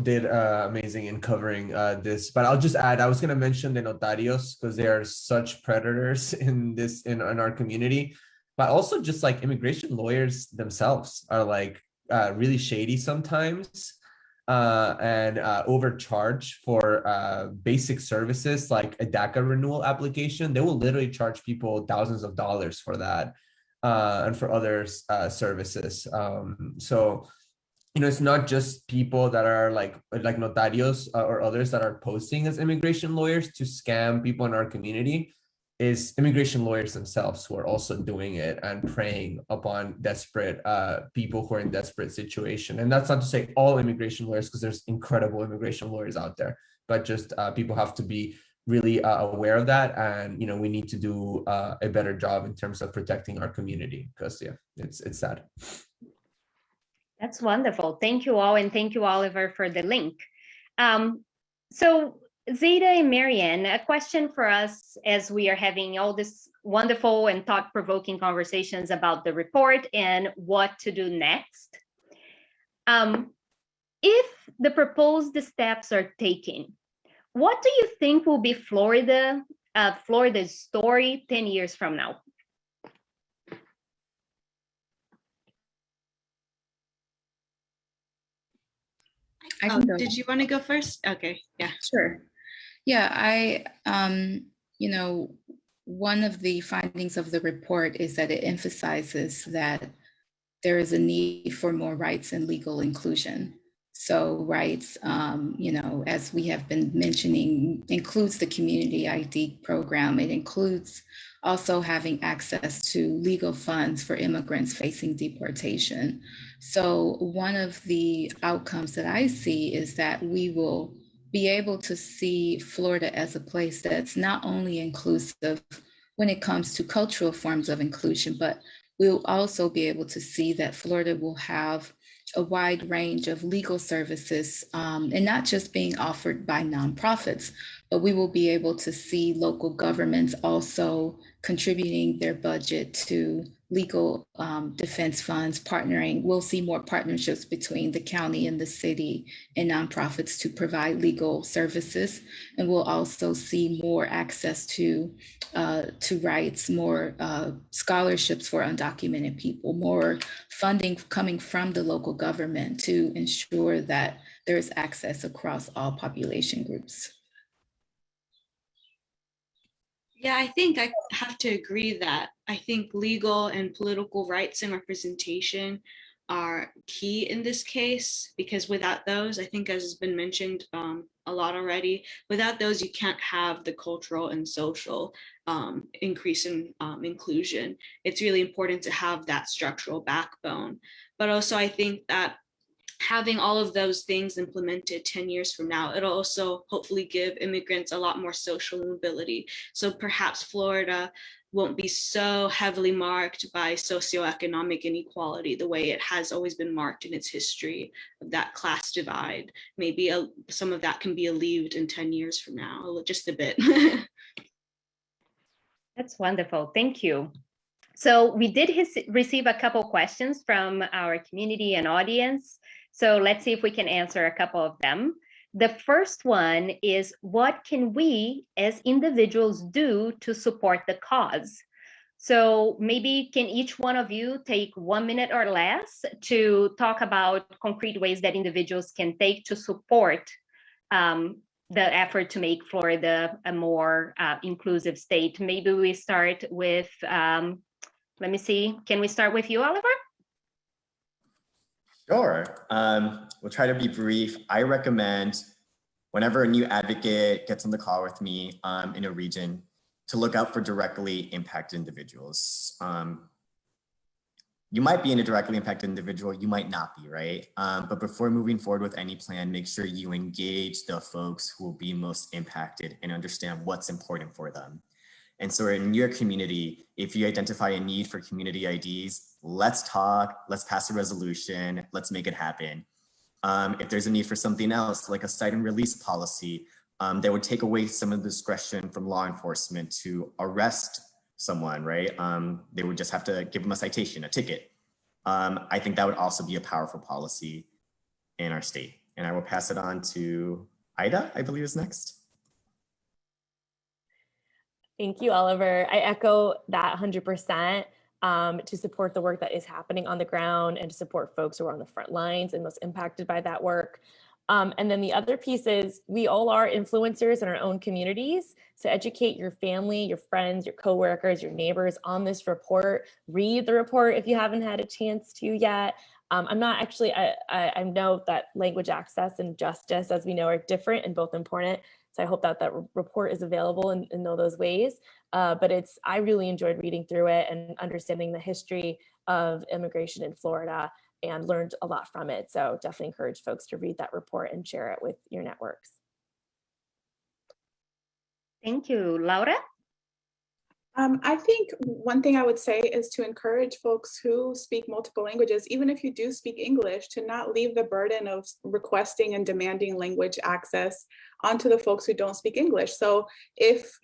Speaker 7: did amazing in covering this, but I'll just add, I was gonna mention the notarios because they are such predators in our community, but also just like immigration lawyers themselves are like really shady sometimes and overcharge for basic services like a DACA renewal application. They will literally charge people thousands of dollars for that and for other services. So, it's not just people that are like notarios or others that are posting as immigration lawyers to scam people in our community. Is immigration lawyers themselves who are also doing it and preying upon desperate people who are in desperate situation. And that's not to say all immigration lawyers, because there's incredible immigration lawyers out there, but just people have to be really aware of that, and we need to do a better job in terms of protecting our community, because yeah, it's sad.
Speaker 1: That's wonderful. Thank you all, and thank you, Oliver, for the link. So Zeta and Marianne, a question for us as we are having all this wonderful and thought-provoking conversations about the report and what to do next. If the proposed steps are taken, what do you think will be Florida's story 10 years from now?
Speaker 3: Did you want to go first? Okay, yeah.
Speaker 4: Sure. Yeah, one of the findings of the report is that it emphasizes that there is a need for more rights and legal inclusion. So rights, as we have been mentioning, includes the community ID program. It includes also having access to legal funds for immigrants facing deportation. So one of the outcomes that I see is that we will be able to see Florida as a place that's not only inclusive when it comes to cultural forms of inclusion, but we'll also be able to see that Florida will have a wide range of legal services, and not just being offered by nonprofits, but we will be able to see local governments also contributing their budget to legal defense funds, partnering. We'll see more partnerships between the county and the city and nonprofits to provide legal services. And we'll also see more access to rights, more scholarships for undocumented people, more funding coming from the local government to ensure that there's access across all population groups.
Speaker 3: Yeah, I think I have to agree that I think legal and political rights and representation are key in this case, because without those, I think, as has been mentioned a lot already, without those, you can't have the cultural and social increase in inclusion. It's really important to have that structural backbone. But also, I think that having all of those things implemented 10 years from now, it'll also hopefully give immigrants a lot more social mobility. So perhaps Florida won't be so heavily marked by socioeconomic inequality the way it has always been marked in its history of that class divide. Maybe some of that can be alleviated in 10 years from now, just a bit.
Speaker 1: That's wonderful. Thank you. So we did receive a couple questions from our community and audience. So let's see if we can answer a couple of them. The first one is, what can we as individuals do to support the cause? So maybe can each one of you take 1 minute or less to talk about concrete ways that individuals can take to support the effort to make Florida a more inclusive state? Maybe we start with, let me see, can we start with you, Oliver?
Speaker 6: Sure. We'll try to be brief. I recommend whenever a new advocate gets on the call with me in a region, to look out for directly impacted individuals. You might be in a directly impacted individual, you might not be, right? But before moving forward with any plan, make sure you engage the folks who will be most impacted and understand what's important for them. And so in your community, if you identify a need for community IDs, let's talk, let's pass a resolution, let's make it happen. If there's a need for something else, like a cite and release policy, that would take away some of the discretion from law enforcement to arrest someone, right? They would just have to give them a citation, a ticket. I think that would also be a powerful policy in our state. And I will pass it on to Ida, I believe is next.
Speaker 5: Thank you, Oliver. I echo that 100%, to support the work that is happening on the ground and to support folks who are on the front lines and most impacted by that work. And then the other piece is, we all are influencers in our own communities. So educate your family, your friends, your coworkers, your neighbors on this report. Read the report if you haven't had a chance to yet. I'm not actually, I know that language access and justice, as we know, are different and both important. So I hope that that report is available in all those ways. But I really enjoyed reading through it and understanding the history of immigration in Florida, and learned a lot from it. So definitely encourage folks to read that report and share it with your networks.
Speaker 1: Thank you. Laura?
Speaker 8: I think one thing I would say is to encourage folks who speak multiple languages, even if you do speak English, to not leave the burden of requesting and demanding language access onto the folks who don't speak English. So if,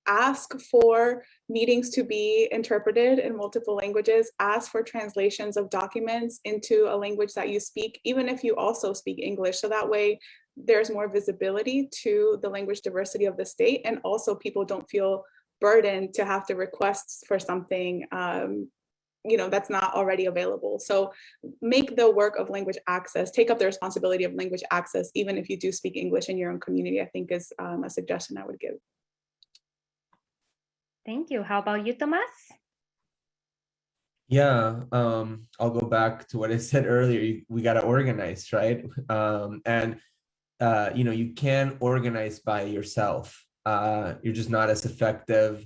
Speaker 8: ask for meetings to be interpreted in multiple languages, ask for translations of documents into a language that you speak, even if you also speak English. So that way there's more visibility to the language diversity of the state, and also people don't feel burdened to have to request for something that's not already available. So make the work of language access, take up the responsibility of language access, even if you do speak English in your own community, I think is a suggestion I would give.
Speaker 1: Thank you. How about you, Tomas?
Speaker 7: Yeah, I'll go back to what I said earlier. We got to organize, right? You can't organize by yourself. You're just not as effective.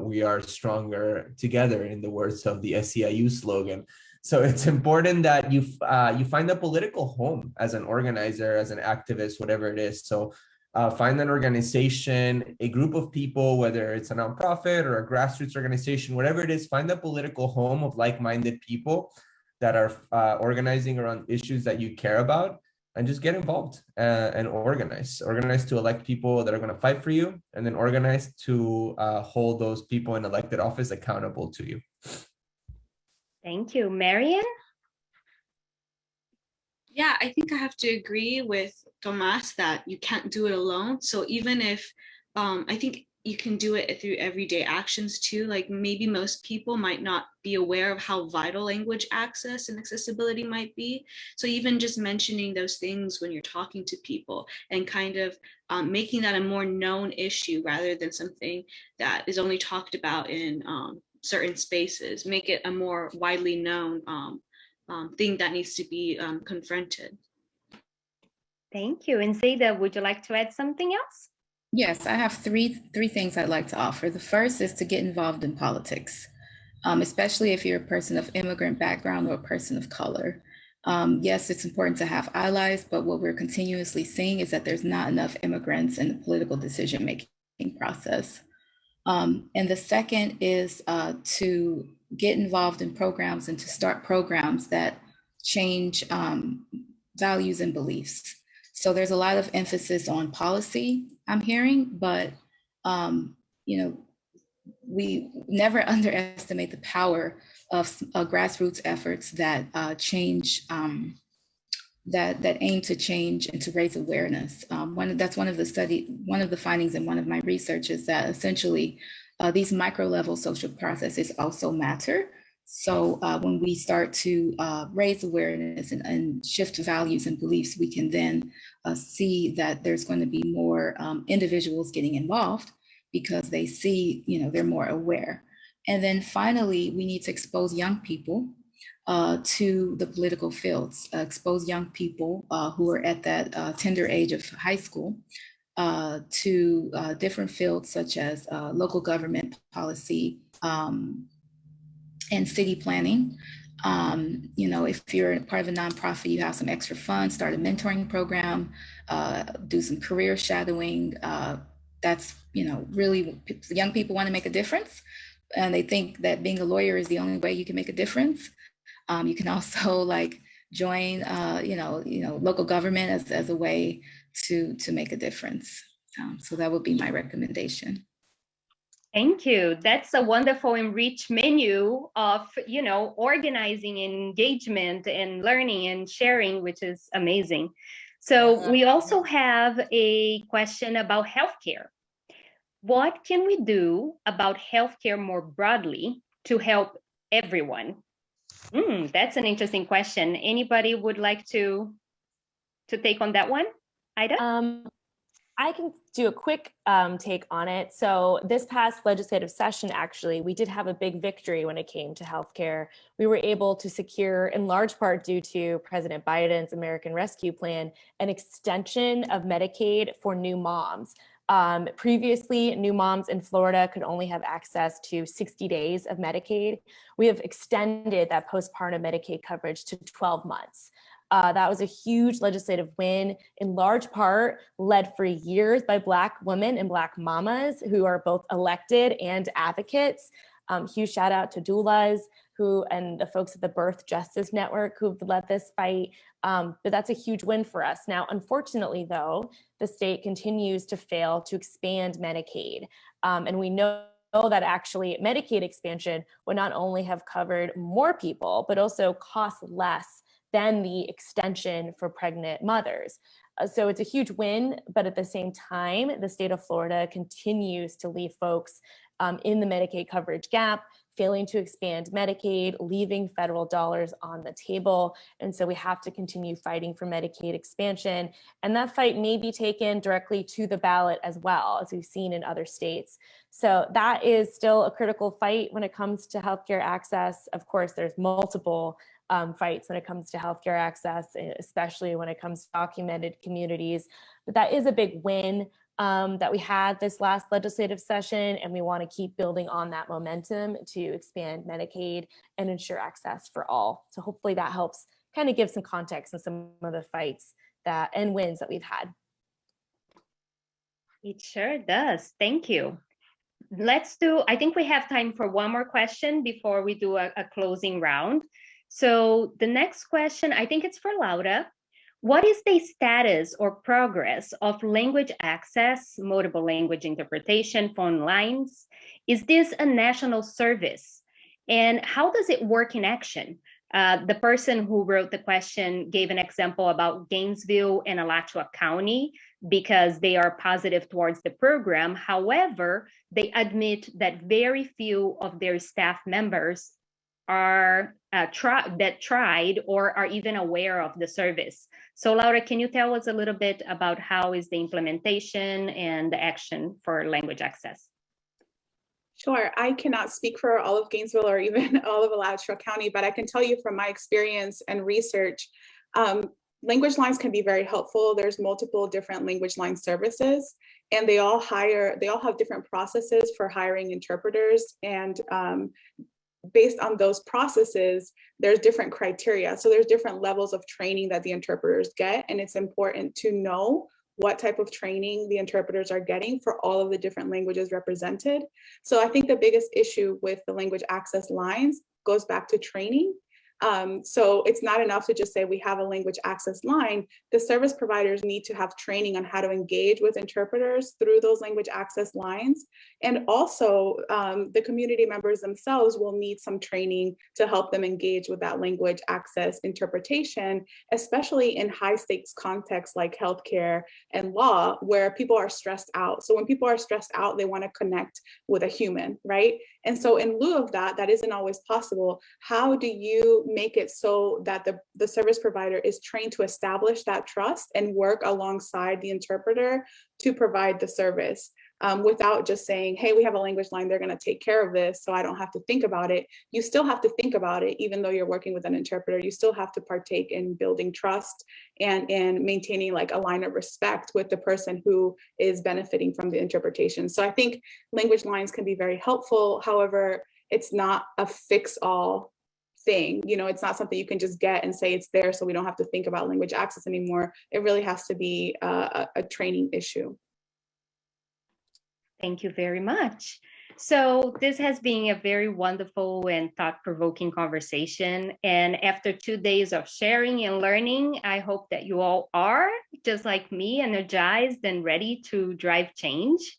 Speaker 7: We are stronger together, in the words of the SEIU slogan. So it's important that you find a political home as an organizer, as an activist, whatever it is. So find an organization, a group of people, whether it's a nonprofit or a grassroots organization, whatever it is, find a political home of like-minded people that are organizing around issues that you care about, and just get involved and organize to elect people that are going to fight for you, and then organize to hold those people in elected office accountable to you.
Speaker 1: Thank you. Marian?
Speaker 3: Yeah, I think I have to agree with Tomas that you can't do it alone. So even if I think you can do it through everyday actions too. Like maybe most people might not be aware of how vital language access and accessibility might be. So even just mentioning those things when you're talking to people, and kind of making that a more known issue rather than something that is only talked about in certain spaces, make it a more widely known thing that needs to be confronted.
Speaker 1: Thank you. And Zayda, would you like to add something else?
Speaker 4: Yes, I have three things I'd like to offer. The first is to get involved in politics, especially if you're a person of immigrant background or a person of color. Yes, it's important to have allies, but what we're continuously seeing is that there's not enough immigrants in the political decision-making process. And the second is to get involved in programs and to start programs that change values and beliefs. So there's a lot of emphasis on policy, I'm hearing, but we never underestimate the power of grassroots efforts that change, that aim to change and to raise awareness. That's one of the findings in one of my research is that essentially these micro level social processes also matter. So when we start to raise awareness and shift values and beliefs, we can then see that there's going to be more individuals getting involved because they see, they're more aware. And then finally, we need to expose young people to the political fields, expose young people who are at that tender age of high school to different fields such as local government policy, and city planning. If you're part of a nonprofit, you have some extra funds, start a mentoring program, do some career shadowing. That's, really young people want to make a difference. And they think that being a lawyer is the only way you can make a difference. You can also join, local government as a way to make a difference. So that would be my recommendation.
Speaker 1: Thank you. That's a wonderful and rich menu of, organizing and engagement and learning and sharing, which is amazing. So we also have a question about healthcare. What can we do about healthcare more broadly to help everyone? That's an interesting question. Anybody would like to take on that one? Ida?
Speaker 5: I can do a quick take on it. So this past legislative session, actually, we did have a big victory when it came to healthcare. We were able to secure, in large part due to President Biden's American Rescue Plan, an extension of Medicaid for new moms. Previously, new moms in Florida could only have access to 60 days of Medicaid. We have extended that postpartum Medicaid coverage to 12 months. That was a huge legislative win, in large part led for years by Black women and Black mamas who are both elected and advocates. Huge shout out to doulas and the folks at the Birth Justice Network who've led this fight. But that's a huge win for us. Now, unfortunately, though, the state continues to fail to expand Medicaid. And we know that actually Medicaid expansion would not only have covered more people, but also cost less than the extension for pregnant mothers. So it's a huge win, but at the same time, the state of Florida continues to leave folks in the Medicaid coverage gap, failing to expand Medicaid, leaving federal dollars on the table. And so we have to continue fighting for Medicaid expansion. And that fight may be taken directly to the ballot as well, as we've seen in other states. So that is still a critical fight when it comes to healthcare access. Of course, there's multiple fights when it comes to healthcare access, especially when it comes to documented communities. But that is a big win that we had this last legislative session, and we want to keep building on that momentum to expand Medicaid and ensure access for all. So hopefully that helps kind of give some context on some of the fights and wins that we've had.
Speaker 1: It sure does. Thank you. I think we have time for one more question before we do a closing round. So the next question, I think it's for Laura. What is the status or progress of language access, multiple language interpretation, phone lines? Is this a national service? And how does it work in action? The person who wrote the question gave an example about Gainesville and Alachua County because they are positive towards the program. However, they admit that very few of their staff members are tried or are even aware of the service. So Laura, can you tell us a little bit about how is the implementation and the action for language access?
Speaker 8: Sure, I cannot speak for all of Gainesville or even all of Alachua County, but I can tell you from my experience and research, language lines can be very helpful. There's multiple different language line services, and they all have different processes for hiring interpreters, and based on those processes, there's different criteria. So there's different levels of training that the interpreters get, and it's important to know what type of training the interpreters are getting for all of the different languages represented. So I think the biggest issue with the language access lines goes back to training. So it's not enough to just say we have a language access line. The service providers need to have training on how to engage with interpreters through those language access lines. And also the community members themselves will need some training to help them engage with that language access interpretation, especially in high stakes contexts like healthcare and law, where people are stressed out. So when people are stressed out, they want to connect with a human, right? And so in lieu of that, that isn't always possible. How do you make it so that the service provider is trained to establish that trust and work alongside the interpreter to provide the service without just saying, hey, we have a language line, they're going to take care of this, so I don't have to think about it. You still have to think about it, even though you're working with an interpreter. You still have to partake in building trust and in maintaining like a line of respect with the person who is benefiting from the interpretation. So I think language lines can be very helpful. However, it's not a fix-all thing. You know, it's not something you can just get and say it's there so we don't have to think about language access anymore. It really has to be a training issue.
Speaker 1: Thank you very much. So this has been a very wonderful and thought-provoking conversation. And after 2 days of sharing and learning, I hope that you all are, just like me, energized and ready to drive change.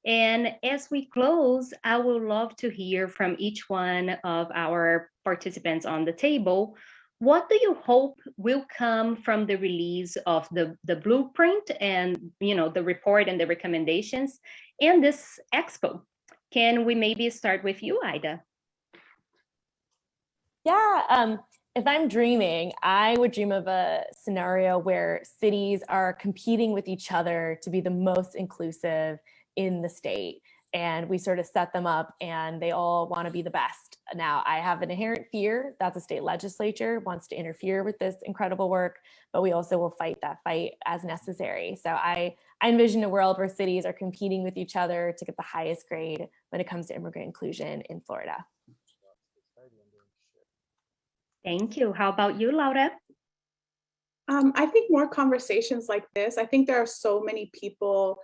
Speaker 1: And as we close, I would love to hear from each one of our participants on the table. What do you hope will come from the release of the blueprint and, you know, the report and the recommendations and this expo? Can we maybe start with you, Ida?
Speaker 5: Yeah, if I'm dreaming, I would dream of a scenario where cities are competing with each other to be the most inclusive in the state. And we sort of set them up and they all want to be the best. Now, I have an inherent fear that the state legislature wants to interfere with this incredible work, but we also will fight that fight as necessary. So I envision a world where cities are competing with each other to get the highest grade when it comes to immigrant inclusion in Florida.
Speaker 1: Thank you. How about you, Laura?
Speaker 8: I think more conversations like this. I think there are so many people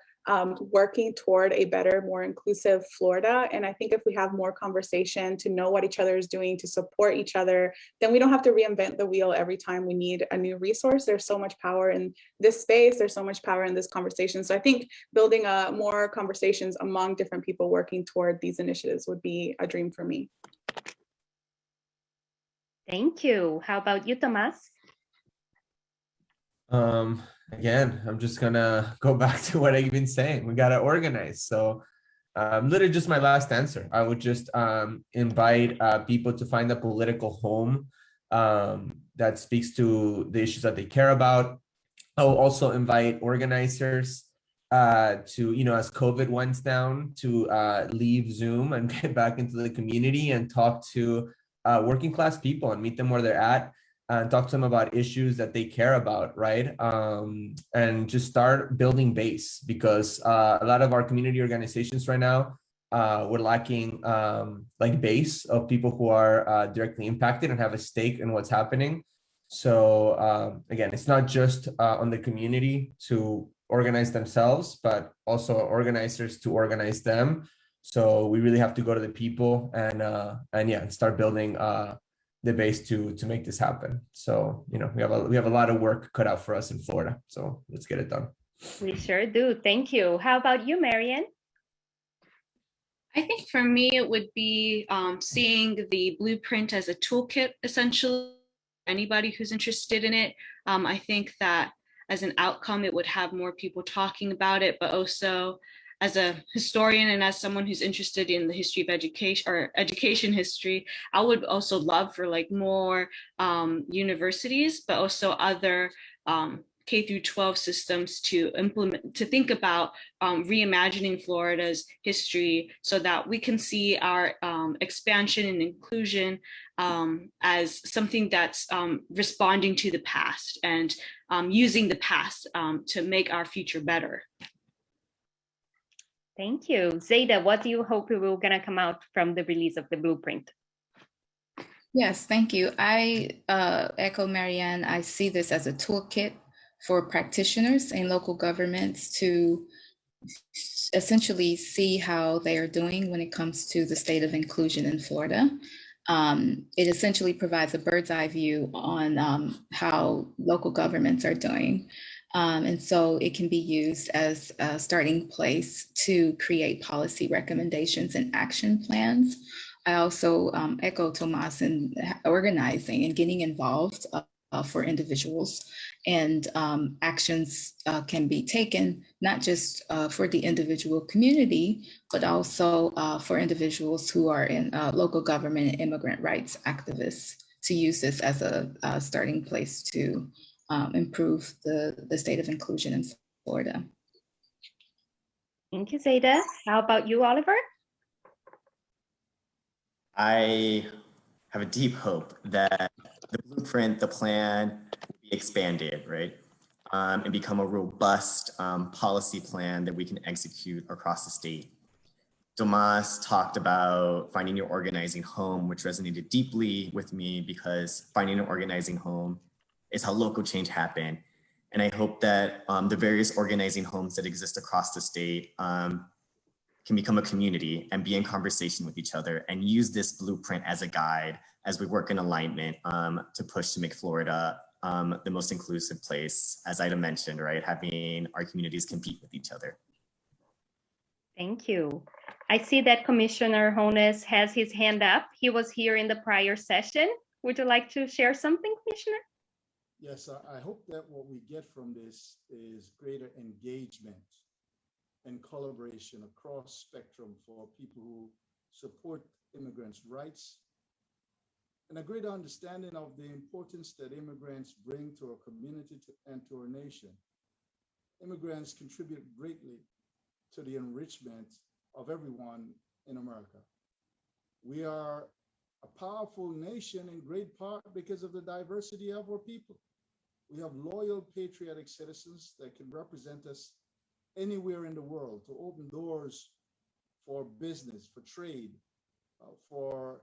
Speaker 8: working toward a better, more inclusive Florida. And I think if we have more conversation to know what each other is doing, to support each other, then we don't have to reinvent the wheel every time we need a new resource. There's so much power in this space. There's so much power in this conversation. So I think building more conversations among different people working toward these initiatives would be a dream for me.
Speaker 1: Thank you. How about you, Tomas?
Speaker 7: Again, I'm just gonna go back to what I've been saying. We gotta organize. So literally just my last answer. I would just invite people to find a political home that speaks to the issues that they care about. I will also invite organizers to, as COVID winds down, to leave Zoom and get back into the community and talk to working class people and meet them where they're at and talk to them about issues that they care about, right? And just start building base, because a lot of our community organizations right now, we're lacking like base of people who are directly impacted and have a stake in what's happening. So again, it's not just on the community to organize themselves, but also organizers to organize them. So we really have to go to the people and start building the base to make this happen. So we have a lot of work cut out for us in Florida. So let's get it done.
Speaker 1: We sure do. Thank you. How about you, Marianne?
Speaker 3: I think for me, it would be seeing the blueprint as a toolkit, essentially, anybody who's interested in it. I think that as an outcome, it would have more people talking about it, but also as a historian and as someone who's interested in the history of education or education history, I would also love for like more universities, but also other K through 12 systems to think about reimagining Florida's history so that we can see our expansion and inclusion as something that's responding to the past and using the past to make our future better.
Speaker 1: Thank you. Zeta, what do you hope will gonna come out from the release of the blueprint?
Speaker 4: Yes, thank you. I echo Marianne. I see this as a toolkit for practitioners in local governments to essentially see how they are doing when it comes to the state of inclusion in Florida. It essentially provides a bird's eye view on how local governments are doing. And so it can be used as a starting place to create policy recommendations and action plans. I also echo Tomas in organizing and getting involved for individuals, and actions can be taken not just for the individual community, but also for individuals who are in local government and immigrant rights activists, to use this as a starting place to improve the state of inclusion in Florida.
Speaker 1: Thank you, Zeta. How about you, Oliver?
Speaker 6: I have a deep hope that the blueprint, the plan will be expanded, right? And become a robust policy plan that we can execute across the state. Tomas talked about finding your organizing home, which resonated deeply with me because finding an organizing home is how local change happen. And I hope that the various organizing homes that exist across the state can become a community and be in conversation with each other and use this blueprint as a guide as we work in alignment to push to make Florida the most inclusive place, as Ida mentioned, right? Having our communities compete with each other.
Speaker 1: Thank you. I see that Commissioner Jones has his hand up. He was here in the prior session. Would you like to share something, Commissioner?
Speaker 9: Yes, I hope that what we get from this is greater engagement and collaboration across spectrum for people who support immigrants' rights, and a greater understanding of the importance that immigrants bring to our community and to our nation. Immigrants contribute greatly to the enrichment of everyone in America. We are a powerful nation in great part because of the diversity of our people. We have loyal, patriotic citizens that can represent us anywhere in the world, to open doors for business, for trade, for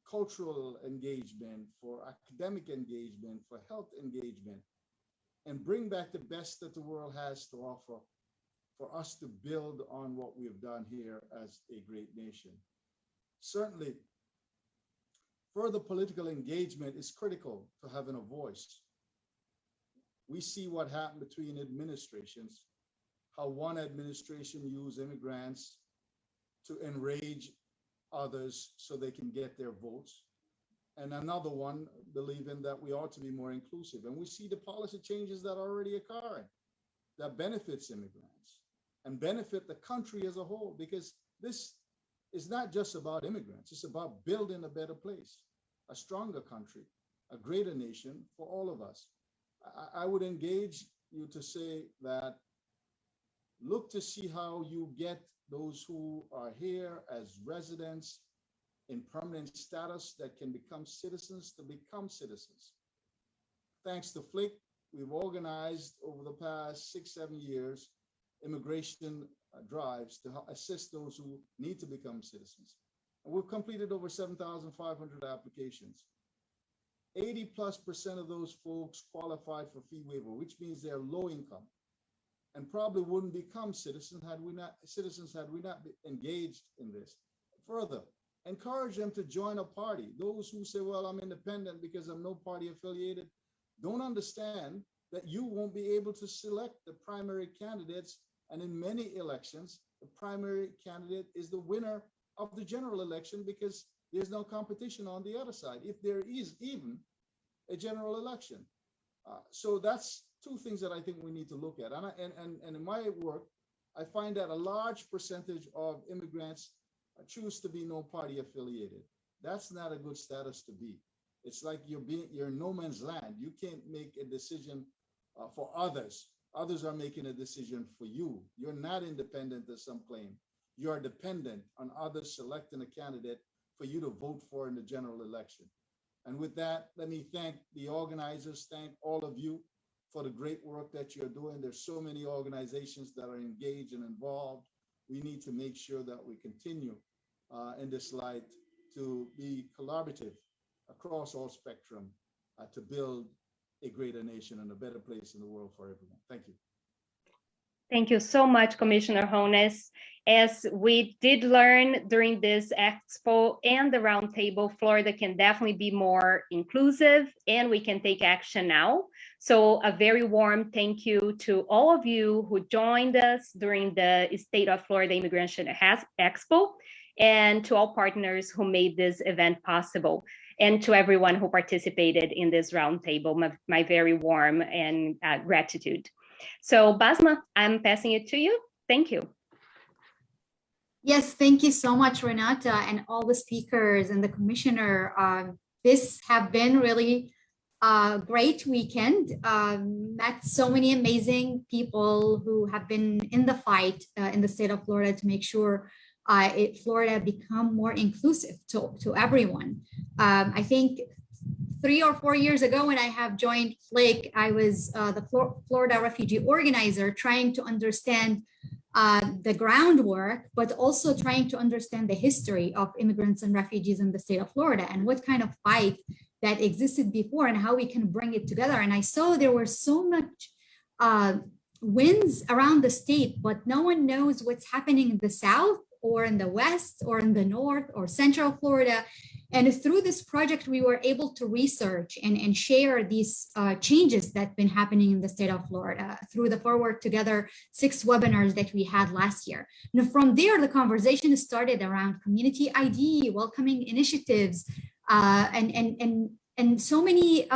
Speaker 9: cultural engagement, for academic engagement, for health engagement. and bring back the best that the world has to offer for us to build on what we've done here as a great nation. Certainly, further political engagement is critical to having a voice. We see what happened between administrations, how one administration used immigrants to enrage others so they can get their votes, and another one believing that we ought to be more inclusive. And we see the policy changes that are already occurring that benefits immigrants and benefit the country as a whole, because this is not just about immigrants, it's about building a better place, a stronger country, a greater nation for all of us. I would engage you to say that look to see how you get those who are here as residents in permanent status that can become citizens to become citizens. Thanks to FLIC, we've organized over the past 6-7 years immigration drives to help assist those who need to become citizens. And we've completed over 7,500 applications. 80+% of those folks qualified for fee waiver, which means they're low income and probably wouldn't become citizens had we not engaged in this. Further, encourage them to join a party. Those who say, well, I'm independent because I'm no party affiliated, don't understand that you won't be able to select the primary candidates. And in many elections, the primary candidate is the winner of the general election because there's no competition on the other side, if there is even a general election. So that's two things that I think we need to look at. And in my work, I find that a large percentage of immigrants choose to be no party affiliated. That's not a good status to be. It's like you're in no man's land. You can't make a decision for others. Others are making a decision for you. You're not independent, as some claim. You are dependent on others selecting a candidate for you to vote for in the general election. And with that, let me thank the organizers, thank all of you for the great work that you're doing. There's so many organizations that are engaged and involved. We need to make sure that we continue in this light to be collaborative across all spectrum to build a greater nation and a better place in the world for everyone. Thank you.
Speaker 1: Thank you so much, Commissioner Jones. As we did learn during this expo and the roundtable, Florida can definitely be more inclusive and we can take action now. So a very warm thank you to all of you who joined us during the State of Florida Immigration Expo and to all partners who made this event possible. And to everyone who participated in this roundtable, my very warm and gratitude. So Basma, I'm passing it to you. Thank you.
Speaker 10: Yes, thank you so much, Renata, and all the speakers and the commissioner. This have been really a great weekend. Met so many amazing people who have been in the fight in the state of Florida to make sure Florida become more inclusive to everyone. I think 3 or 4 years ago when I have joined FLIC, I was the Florida refugee organizer trying to understand the groundwork, but also trying to understand the history of immigrants and refugees in the state of Florida and what kind of fight that existed before and how we can bring it together. And I saw there were so much wins around the state, but no one knows what's happening in the South or in the West or in the North or Central Florida. And through this project, we were able to research and share these changes that have been happening in the state of Florida through the Forward Together 6 webinars that we had last year. And from there, the conversation started around community ID, welcoming initiatives, and so many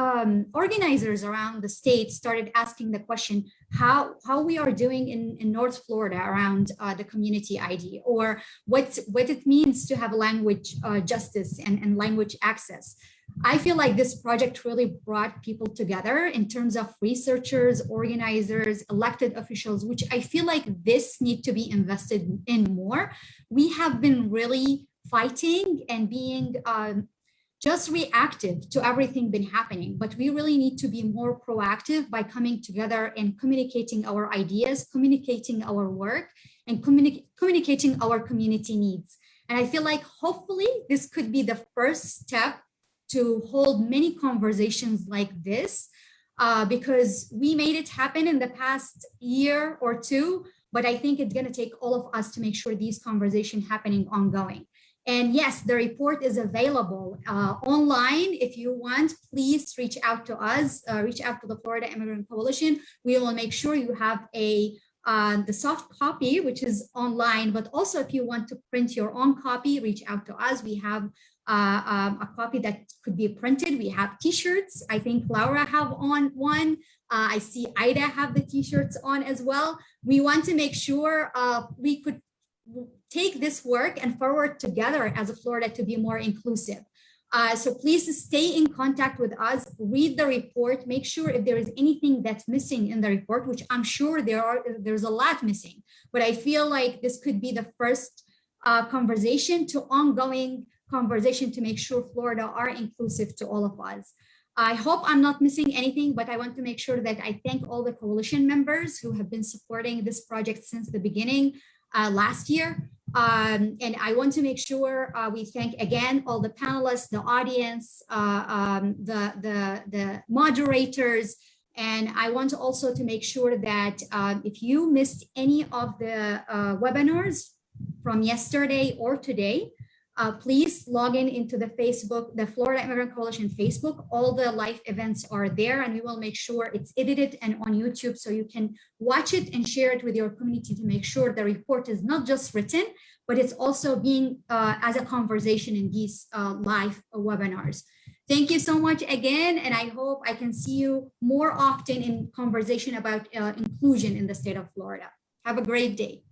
Speaker 10: organizers around the state started asking the question, how we are doing in North Florida around the community ID, or what it means to have language justice and language access. I feel like this project really brought people together in terms of researchers, organizers, elected officials, which I feel like this need to be invested in more. We have been really fighting and being just reactive to everything been happening, but we really need to be more proactive by coming together and communicating our ideas, communicating our work, and communicating our community needs. And I feel like hopefully this could be the first step to hold many conversations like this because we made it happen in the past year or two, but I think it's going to take all of us to make sure these conversations happening ongoing. And yes, the report is available online. If you want, please reach out to us, reach out to the Florida Immigrant Coalition. We will make sure you have the soft copy, which is online, but also if you want to print your own copy, reach out to us. We have a copy that could be printed. We have t-shirts. I think Laura have on one. I see Ida have the t-shirts on as well. We want to make sure we could take this work and forward together as a Florida to be more inclusive. So please stay in contact with us, read the report, make sure if there is anything that's missing in the report, which I'm sure there's a lot missing, but I feel like this could be the first conversation to ongoing conversation to make sure Florida are inclusive to all of us. I hope I'm not missing anything, but I want to make sure that I thank all the coalition members who have been supporting this project since the beginning last year. And I want to make sure we thank again all the panelists, the audience, the moderators, and I want also to make sure that if you missed any of the webinars from yesterday or today, please log into the Facebook, the Florida Immigrant Coalition Facebook. All the live events are there, and we will make sure it's edited and on YouTube so you can watch it and share it with your community to make sure the report is not just written, but it's also being as a conversation in these live webinars. Thank you so much again, and I hope I can see you more often in conversation about inclusion in the state of Florida. Have a great day.